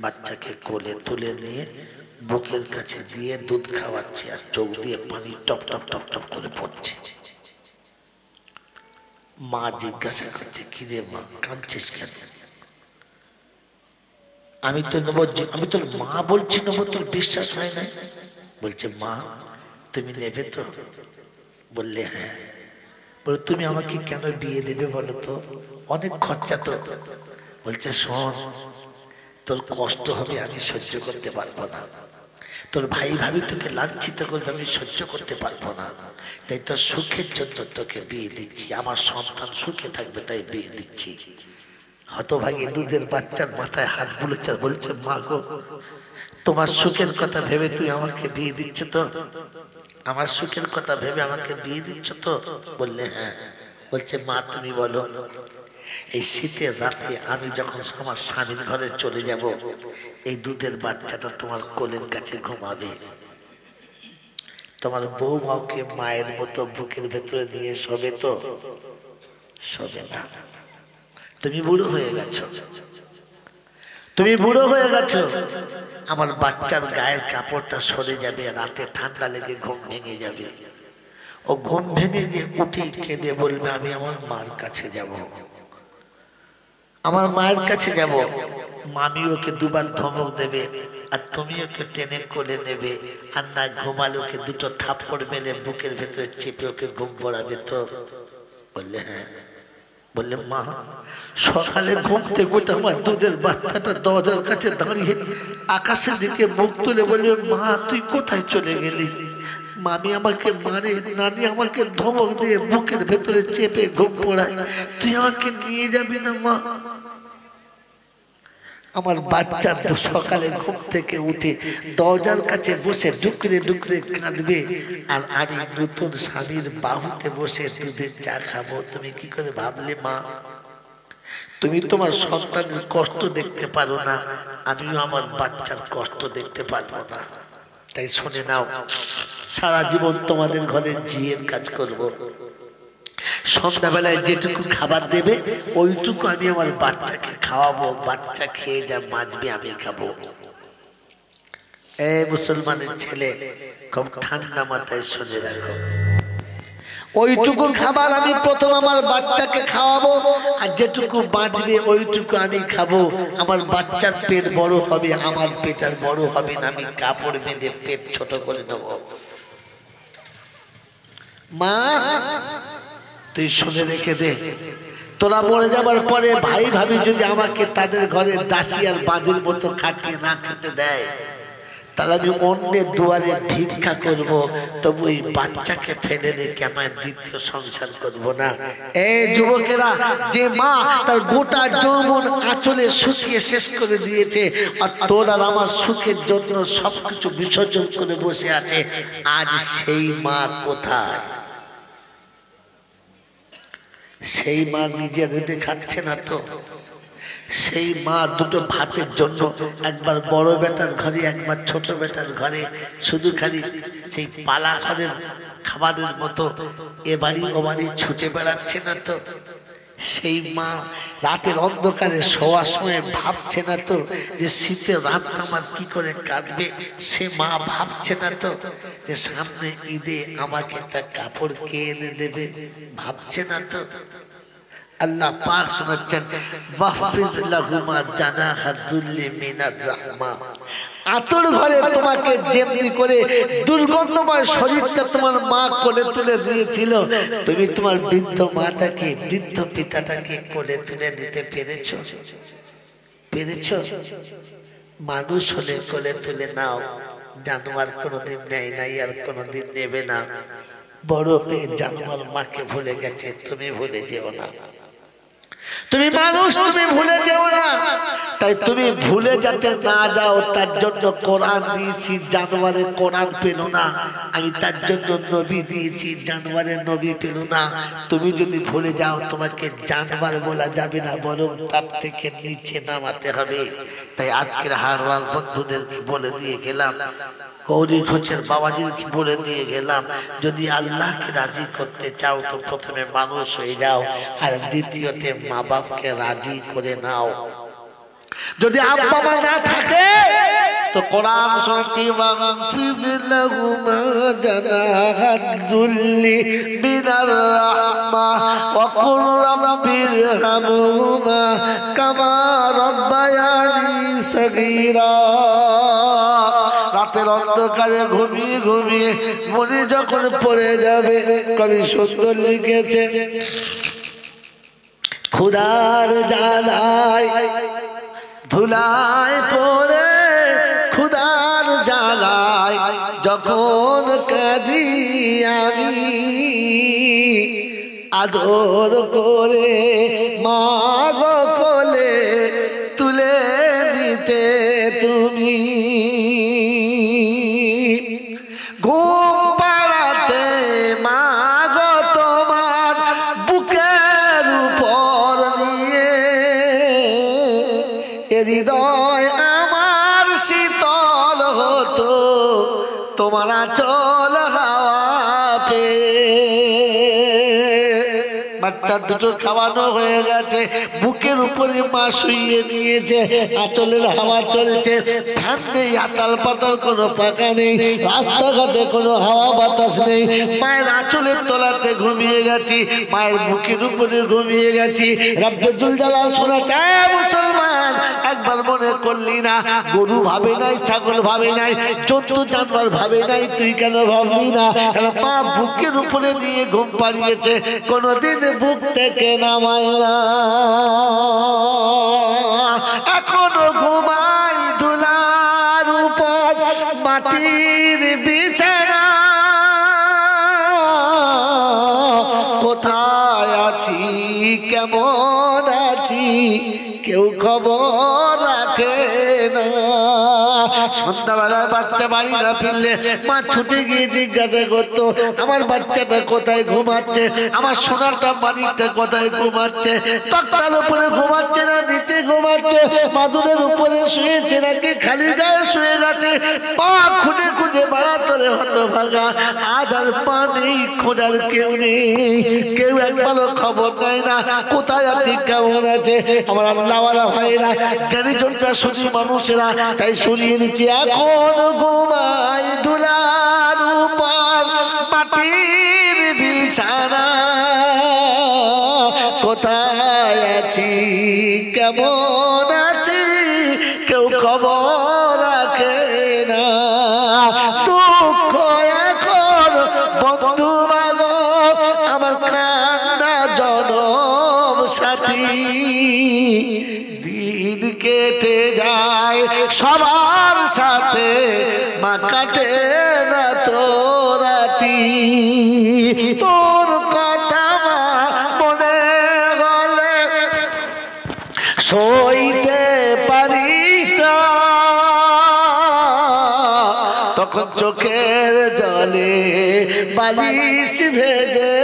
বাচ্চাকে কোলে তুলে নিয়ে বুকের কাছে দিয়ে দুধ খাওয়াচ্ছে, আর চোখ দিয়ে পানি টপ টপ টপ টপ করে পড়ছে। মা জিজ্ঞাসা করছে, কি রে মা, কাঁদছিস কেন? আমি তোর মা বলছি নেবো, তোর বিশ্বাস হয় না? বলছে, মা তুমি নেবে তো? বললে হ্যাঁ। বলে, তুমি আমাকে কেন বিয়ে দেবে বলো তো? অনেক খরচা তো। বলছে, শোন, তোর কষ্ট হবে, আমি সহ্য করতে পারবো না। তোর ভাই ভাবি তোকে লাঞ্ছিত করবে, আমি সহ্য করতে পারবো না। তাই তোর সুখের জন্য তোকে বিয়ে দিচ্ছি, আমার সন্তান সুখে থাকবে তাই বিয়ে দিচ্ছি। হতভাগী দুধের বাচ্চার মাথায় হাত বুলেছে, বলছে, মা গো, তোমার সুখের কথা ভেবে তুই আমাকে বিয়ে দিচ্ছ তো? আমার সুখের কথা ভেবে আমাকে বিয়ে দিচ্ছ তো? বললে হ্যাঁ। বলছে, মা তুমি বলো, এই শীতের রাতে আমি যখন আমার স্বামীর ঘরে চলে যাব, এই দুধের বাচ্চাটা তোমার কোলের কাছে ঘুমাবে, তোমার বৌমাকে মায়ের মতো বুকের ভেতরে নিয়ে শোবে তো? শোবে না। তুমি বুড়ো হয়ে গেছো, তুমি বুড়ো হয়ে গেছো, আমার বাচ্চার গায়ের কাপড়টা সরে যাবে, রাতে ঠান্ডা লেগে ঘুম ভেঙে যাবে। ও ঘুম ভেঙে গিয়ে উঠে কেঁদে বলবে, আমি আমার মার কাছে যাব, আমার মায়ের কাছে যাব। মামি ওকে দুবার ধমক দেবে, আর তুমি ওকে টেনে কোলে নেবে, আর না ঘুমালে ওকে দুটো থাপ্পড় মেরে বুকের ভেতরে চেপে ওকে ঘুম পড়াবে তো? বললে হ্যাঁ। বললে, মা সকালে ঘুম থেকে উঠে আমার দুধের বাচ্চাটা দরজার কাছে দাঁড়িয়ে আকাশের দিকে মুখ তুলে বলবে, মা তুই কোথায় চলে গেলি? মামি আমাকে মারে, নানি আমাকে ধমক দিয়ে বুকের ভেতরে চেপে ঘুম পড়ায়, তুই আমাকে নিয়ে যাবি না মা? আমার বাচ্চা তো সকালে ঘুম থেকে উঠে দরজার কাছে বসে ডুকরে ডুকরে কাঁদবে, আর আমি নতুন স্বামীর বাহুতে বসে দুধের চা খাবো। তুমি কি করে ভাবলে মা? তুমি তোমার সন্তানের কষ্ট দেখতে পারো না, আমিও আমার বাচ্চার কষ্ট দেখতে পারবো না। তাই শুনে নাও, সারা জীবন তোমাদের ঘরে জিয়ের কাজ করব। সন্ধ্যাবেলায় যেটুকু খাবার দেবে ওইটুকু আমি আমার বাচ্চাকে খাওয়াবো, বাচ্চা খেয়ে যা বাঁচবে আমি খাবো। এই মুসলমানের ছেলে, খুব ঠান্ডা মাথায় শুনে রাখো, ওইটুকু খাবার আমি প্রথম আমার বাচ্চাকে খাওয়াবো, আর যেটুকু বাঁচবে ওইটুকু আমি খাবো। আমার বাচ্চার পেট বড় হবে, আমার পেট আর বড় হবে না, আমি কাপড় বেঁধে পেট ছোট করে নেব। মা তুই শুনে রেখে দে, তোরা মরে যাবার পরে ভাই ভাবি যদি আমাকে তাদের ঘরে দাসী আর বাঁধের মতো খাটিয়ে না খেতে দেয়, তাহলে আমি অন্যের দুয়ারে ভিক্ষা করব, তবু এই বাচ্চাকে ফেলে রেখে আমার দ্বিতীয় সংসার করব না। এই যুবকেরা, যে মা তার গোটা যৌবন আঁচলে শুকিয়ে শেষ করে দিয়েছে, আর তোর আর আমার সুখের জন্য সবকিছু বিসর্জন করে বসে আছে, আজ সেই মা কোথায়? সেই মা নিজে রেঁধে খাচ্ছে না তো? সেই মা দুটো ভাতের জন্য একবার বড় বেটার ঘরে একবার ছোট বেটার ঘরে শুধু খালি সেই পালা ঘরের খাবারের মতো এ বাড়ি ও বাড়ি ছুটে বেড়াচ্ছে না তো? সেই মা রাতের অন্ধকারে শোয়ার সময় ভাবছে না তো যে শীতের রাত আমার কি করে কাটবে? সে মা ভাবছে না তো যে সামনে ঈদে আমাকে একটা কাপড় কে এনে দেবে? ভাবছে না তো? আল্লাহ পাক শোনাচ্ছেন, ওয়াহফিজ লাহুমা জানাহা যুল্লি মিনার রাহমা। আতর ঘরে তোমাকে যেমনি করে দুর্গন্ধময় শরীরটা তোমার মা কোলে তুলে দিয়েছিল, তুমি তোমার বৃদ্ধ মাটাকে, বৃদ্ধ পিতাটাকে কোলে তুলে দিতে পেরেছো? পেরেছো? মানুষ হলে কোলে তুলে নাও, জানোয়ার কোনোদিন নেয় নাই, আর কোনোদিন নেবে না। বড় হয়ে জানোয়ার মাকে ভুলে গেছে, তুমি ভুলে যেও না। তুমি মানুষ, তুমি ভুলে যেও না। তাই তুমি ভুলে যাতে না যাও তার জন্য কোরআন দিয়েছি। জানোয়ারের কোরআন পেল না, আমি তার জন্য নবী দিয়েছি। জানোয়ারের নবী পেল না। তুমি যদি ভুলে যাও তোমাকে জানোয়ার বলা যাবে না, বরং তার থেকে নিচে নামাতে হবে। তাই আজকের হারওয়াল বন্ধুদেরকে বলে দিয়ে গেলাম, গৌরী ঘোষের বাবাজিকে বলে দিয়ে গেলাম, যদি আল্লাহকে রাজি করতে চাও তো প্রথমে মানুষ হয়ে যাও, আর দ্বিতীয়তে মা বাপকে রাজি করে নাও। যদি আব্বা মা না থাকে তো কোরআন শুনছি, ওয়াগফির লাহুমা জানাহাদ-দুল্লি মিনার রাহমা ওয়া কুর রাব্বিরহামহুমা কামা রাব্বায়ানি সগীরা। রাতের অন্ধকারে ঘুমিয়ে ঘুমিয়ে মনে যখন পড়ে যাবে, কবি সুন্দর লিখেছে, খুদার জ্বালায় ধুলায় পড়ে, খুদার জ্বালায় যখন কাঁদি আমি, আদর করে মা গো কোলে তুলে দিতে তুমি, ঘুম পাড়াতে মা গো তোমার বুকের উপর নিয়ে, হৃদয় আমার শীতল হতো তোমার আঁচল হাওয়া পেয়ে। বাচ্চা দুটো খাওয়ানো হয়ে গেছে, বুকের উপরে মা শুইয়ে নিয়েছে, আঁচলের হাওয়া চলছে, ফ্যান নেই, আতাল পাতাল কোনো পাকা নেই, রাস্তাঘাটে কোনো হাওয়া বাতাস নেই। মায়ের আঁচলের তলাতে ঘুমিয়ে গেছি, মায়ের বুকের উপরে ঘুমিয়ে গেছি। রব্বে জুল জালাল শোনাতে, মুসলমান একবার মনে করলি না? গরু ভাবে নাই, ছাগল ভাবে নাই, জন্তু জানোয়ার ভাবে নাই, তুই কেন ভাবলি না? মা বুকের উপরে নিয়ে ঘুম পাড়িয়েছে, কোনদিন বুক থেকে নামায় না। এখনো ঘুমাই ধুলার উপর মাটির বিছানা, কোথায় আছি কেমন আছি কেউ খবর রাখে না। সন্ধ্যাবেলায় বাচ্চা বাড়ি না ফিরলে মা ছুটে গিয়ে জিজ্ঞাসা করতো, আমার বাচ্চাটা কোথায় ঘুমাচ্ছে, আমার সোনারটা বাড়িতে কোথায় ঘুমাচ্ছে, তক্তার উপরে ঘুমাচ্ছে না নিচে ঘুমাচ্ছে, মাদুরের উপরে শুয়েছে নাকি খালি গায়ে শুয়ে গেছে। পা খুঁজে খুঁজে বাড়া তোরে হতভাগা, আজ আর পা নেই, খোঁজার কেউ নেই, কেউ একবারও খবর নেয় না কোথায় আছে কেমন আছে। আমার আল্লাহওয়ালা ভাইরা, জ্ঞানীজনরা শুধু মানুষেরা, তাই শুনিয়ে দিচ্ছি, এখন ঘুমাই ধুলার উপর মাটির বিছানা, কোথায় আছি কেমন আছি কেউ খবর রাখে না। দুঃখ এখন বন্ধু মাগো আমার কান্না জনম সাথী, দিন কেটে যায় সবার সাথে মা কাটে না তো রাতি, তোর কথা মা মনে হলে সইতে পারিস না, তখন চোখের জলে বালিশ ভেজে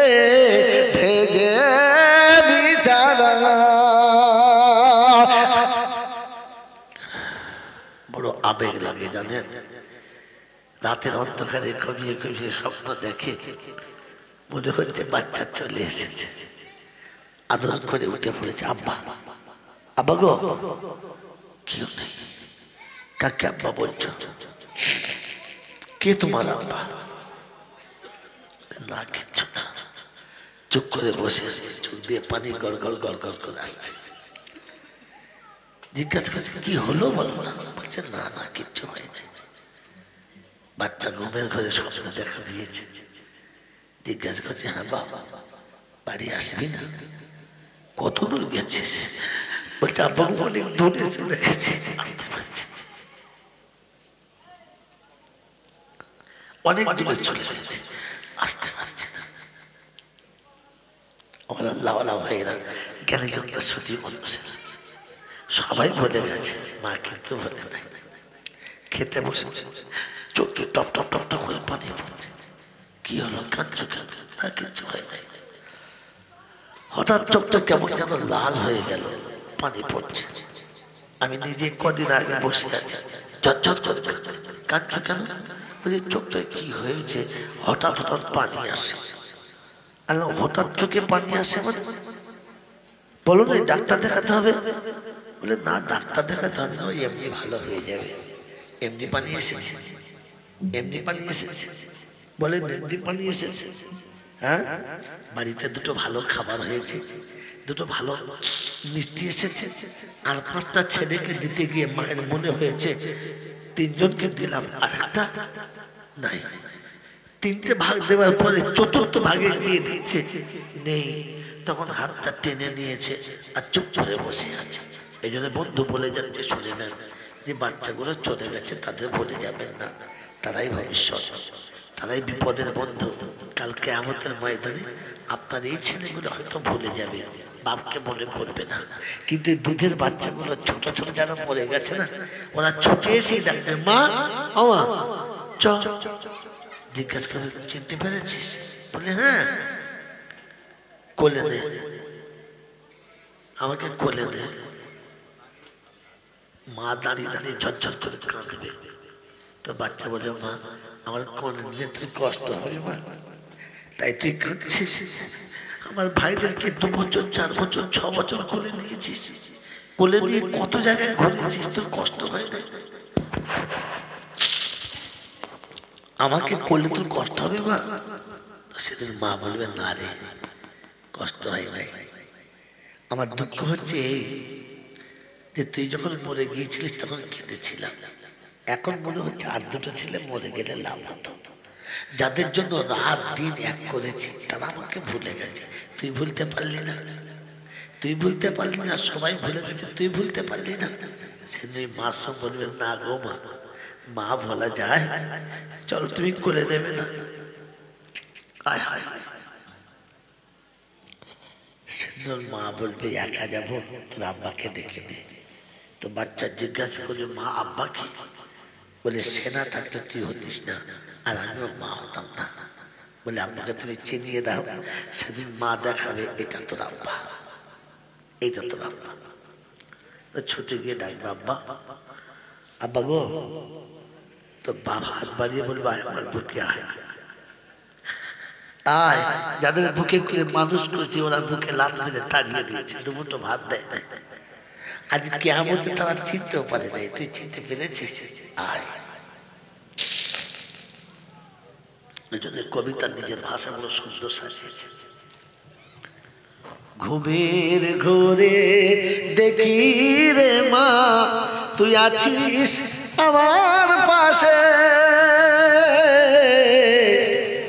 ভেজে বিছানা। বড় আবেগ লাগে জানেন, রাতের অন্ধকারে ঘুমিয়ে ঘুমিয়ে স্বপ্ন দেখে, মনে হচ্ছে বাচ্চা চলে এসেছে, আদর করে উঠে পড়েছে, আব্বা আব্বা গো, কেউ নেই, কাকে আব্বা বলছো, কে তোমার আব্বা? না কিচ্ছু না, চুপ করে বসে আসছে, চোখ দিয়ে পানি গড় গড় গড় গড় করে আসছে। জিজ্ঞাসা করছে কি হলো বলো না, বলছে না না কিচ্ছু হয়নি। বাচ্চা ঘুমের ঘরে স্বপ্ন দেখা দিয়েছে। জিজ্ঞাসা করছে হ্যাঁ বাবা বাড়ি আসবি না, কত দূর গেছিস? বলছে আব্বা অনেক দূরে চলে গেছি, আসতে পারছি। অনেক দূরে চলে গেছে, আসতে পারছে না। আল্লাহওয়ালা ভাইরা জ্ঞানীজনরা সত্যি মানুষের সবাই বলে গেছে, মা কিন্তু বলে নাই। খেতে বসেছে, চোখে টপ টপ টপ টপ করে পানি পড়ছে। কি হলো, কাঁদছো কেন? না কিচ্ছু হয় নাই। হঠাৎ চোখটা কেমন যেন লাল হয়ে গেল, পানি পড়ছে। আমি নিজে কদিন আগে বসে আছি, ঝরঝর করে কাঁদছো কেন? বলছি চোখটা কি হয়েছে, হঠাৎ হঠাৎ পানি আসে। আল্লাহ, হঠাৎ চোখে পানি আসে মানে? বলো না ডাক্তার দেখাতে হবে। বলে না, ডাক্তার দেখাতে হবে না, এমনি ভালো হয়ে যাবে। এমনি পানি এসেছে, এমনি পানি এসেছে। বলে এমনি পানি এসেছে? হ্যাঁ, বাড়িতে দুটো ভালো খাবার হয়েছে, দুটো ভালো মিষ্টি এসেছে, আর 5টা ছেলেকে দিতে গিয়ে মায়ের মনে হয়েছে 3জনকে দিলাম, আর একটা নাই। 3টে ভাগ দেওয়ার পরে 4র্থ ভাগে গিয়ে দিচ্ছে নেই। তখন হাতটা টেনে নিয়েছে আর চুপ করে বসে আছে। এই জন্য বন্ধু বলে যাচ্ছে, শুনে নেন, যে বাচ্চাগুলো চলে গেছে তাদের বলে যাবেন না, তারাই ভবিষ্যৎ, তারাই বিপদের বন্ধু। কাল কিয়ামতের ময়দানে আপনার এই ছেলেগুলো হয়তো ভুলে যাবে, বাপকে মনে করবে না, কিন্তু দুধের বাচ্চাগুলো ছোট ছোট যারা মরে গেছে না, ওরা ছুটে এসেই ডাকবে, মা ও মা চ। জিজ্ঞাসা করে, চিনতে পেরেছিস? বলে হ্যাঁ। কোলে দে, আমাকে কোলে দে। মা দাঁড়িয়ে দাঁড়িয়ে ঝরঝর করে কাঁদবে। তো বাচ্চা বলে, মা আমার কোলে নিলে তুই কষ্ট হবে মা, তাই তুই কাঁদছিস? আমার ভাইদেরকে 2 বছর 4 বছর 6 বছর কোলে নিয়েছিস, কোলে নিয়ে কত জায়গায় ঘুরেছিস, তোর কষ্ট হয় না? আমাকে কোলে তোর কষ্ট হবে মা? সেদিন মা বলবে, না রে, কষ্ট হয় নাই। আমার দুঃখ হচ্ছে এই যে তুই যখন মরে গিয়েছিলিস তখন কেঁদেছিলাম, এখন মনে হচ্ছে আর 2টো ছেলে মরে গেলে লাভ হতো। যাদের জন্য রাত দিন এক করেছি তারা আমাকে ভুলে গেছে, তুই ভুলতে পারলি না, তুই ভুলতে পারলি না, সবাই ভুলে গেছে, তুই ভুলতে পারলি না। সেদিন মা সব বলবে, না গো মা, মা বলা যায়, চলো তুমি কোলে নেবে না? আয় হায় হায়, সেদিন মা বলবে, একা যাবো, তোর আব্বাকে ডেকে নে। তো বাচ্চা জিজ্ঞাসা করবে, মা আব্বা কি? বলে, সেনা থাকলে তুই হতিস না, আর আমিও মা হতাম না। বলে, আব্বাকে তুমি চিনিয়ে দাও। সেদিন মা দেখাবে, এটা তোর আব্বা, এইটা তোর আব্বা। ছুটে গিয়ে ডাকবে, আব্বা, আব্বা গো। তো বাবা হাত বাড়িয়ে বলবে, আয় আমার বুকে আয়, আয়। যাদের বুকে করে মানুষ করেছি ওরা বুকে লাত মেরে তাড়িয়ে দিয়েছে, 2 মুঠো ভাত দেয় না। আজ কিয়ামতে তারা চিনতেও পারে নাই, তুই চিনতে পেরেছিস? আয়। এই জন্য কবিতা নিজের ভাষাগুলো সুন্দর সাজিয়েছে। ঘুমের ঘোরে দেখি রে মা, তুই আছিস আমার পাশে,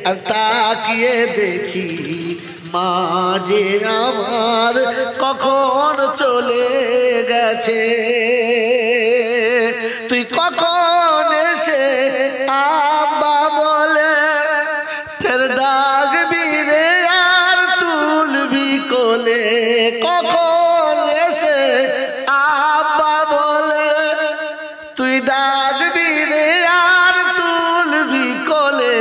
আর তাকিয়ে দেখি মা যে আমার কখন চলে গেছে। তুই কখন এসে আব্বা বলে ফের ডাকবি রে, আর তুলবি কোলে। কখন এসে আব্বা বলে তুই ডাকবি রে, আর তুলবি কোলে।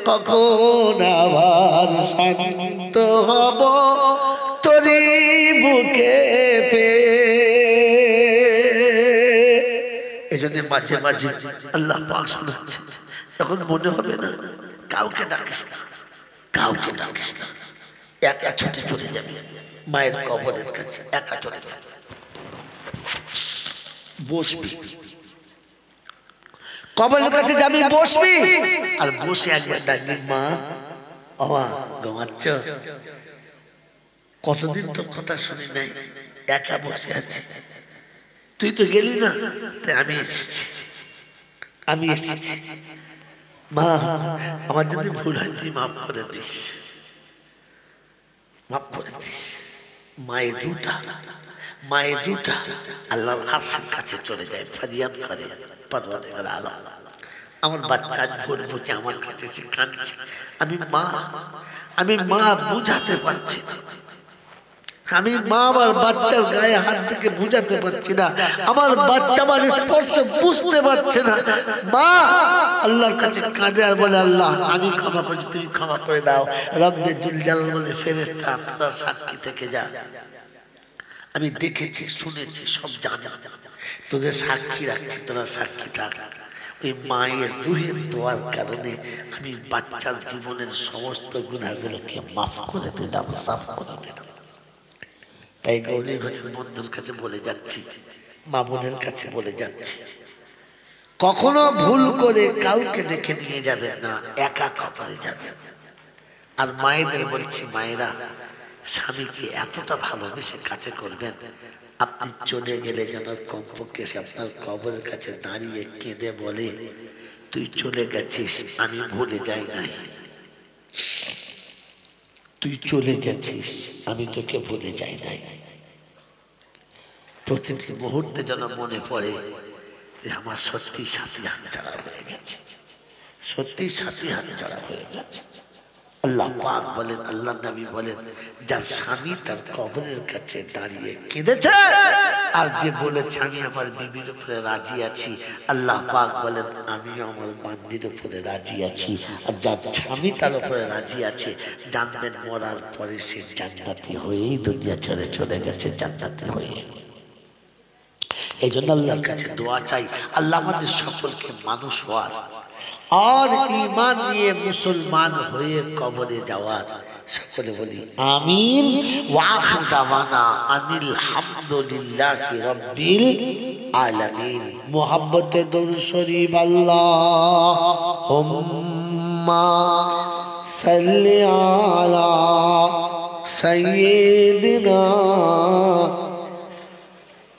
কখন আবার শান্ত হব তোরি বুকে পেয়ে। এই জন্য মাঝে মাঝে আল্লাহ পাক শোনাচ্ছে, তখন মনে হবে না, কাউকে ডাকিস না, কাউকে ডাকিস না, একা ছুটে চলে যাবে মায়ের কবরের কাছে, একা চলে যাবে, বসবি কবরের কাছে যাবি, বসবি, আর বসে একবার ডাকবি, মা বাবা ঘুমাচ্ছ? কতদিন তোর কথা শুনি নাই, একা বসে আছি, তুই তো গেলি না, তাই আমি এসেছি, আমি এসেছি। মা আমার যদি ভুল হয় তুই মাফ করে দিস, মাফ করে দিস। মায়ের রুটা আল্লাহর আরশের কাছে চলে যায়, ফরিয়াদ করে, পরওয়ারদিগার আলম আমার বাচ্চা আজ ভোর বুঝে আমার কাছে এসে কাঁদছে, আমি মা বুঝাতে পারছি না, আমি মা আমার বাচ্চার গায়ে হাত থেকে বুঝাতে পারছি না, আমার বাচ্চা আমার স্পর্শ বুঝতে পারছে না। মা আল্লাহর কাছে কাঁদে আর বলে, আল্লাহ আমি ক্ষমা করছি, তুমি ক্ষমা করে দাও। রব্বে জুল জালাল বলে, ফেরেশতা তোরা সাক্ষী থেকে যা, আমি দেখেছি শুনেছি সব জানা, তোদের সাক্ষী রাখছি, তোরা সাক্ষী থাক। ওই মায়ের রুহের দোয়ার কারণে আমি বাচ্চার জীবনের সমস্ত গুনাহগুলোকে মাফ করে দিলাম, সাফ করে দিলাম। তাই গৌরী ঘোষের বন্ধুর কাছে বলে যাচ্ছি, মা বোনের কাছে বলে যাচ্ছি, কখনো ভুল করে কাউকে দেখে নিয়ে যাবেন না, একা কবরে যাবেন। আর মায়েদের বলছি, মায়েরা স্বামীকে এতটা ভালোবেসে কাছে করবেন, আপনি চলে গেলে যেন কমপক্ষে সে আপনার কবরের কাছে দাঁড়িয়ে কেঁদে বলে, তুই চলে গেছিস আমি ভুলে যাই নাই, তুই চলে গেছিস আমি তোকে ভুলে যাই নাই। প্রতিটি মুহূর্তে যেন মনে পড়ে যে আমার সত্যি সাথী হাতছাড়া হয়ে গেছে, সত্যি সাথী হাতছাড়া হয়ে গেছে। আল্লাহ পাক বলেন, আল্লাহ নবী বলেন, যার স্বামী তার কবরের কাছে দাঁড়িয়ে কেঁদেছে আর যে বলেছে আমি আমার বিবির উপরে রাজি আছি, আল্লাহ পাক বলেন আমিও আমার বান্দির উপরে রাজি আছি। আর যার স্বামী তার উপরে রাজি আছে, জানবেন মরার পরে সে জান্নাতি হয়েই দুনিয়া ছেড়ে চলে গেছে, জান্নাতি হয়ে। এই জন্য আল্লাহর কাছে দোয়া চাই, আল্লাহ আমাদের সকলকে মানুষ হওয়ার আর ঈমান নিয়ে মুসলমান হয়ে কবরে যাওয়ার সকলে বলি আমিন। ওয়া আখির দাওয়ানা আনিল হামদুলিল্লাহি রাব্বিল আলামিন। মুহাব্বতে দরুদ শরীফ আল্লাহুম্মা সাল্লি আলা সাইয়্যিদ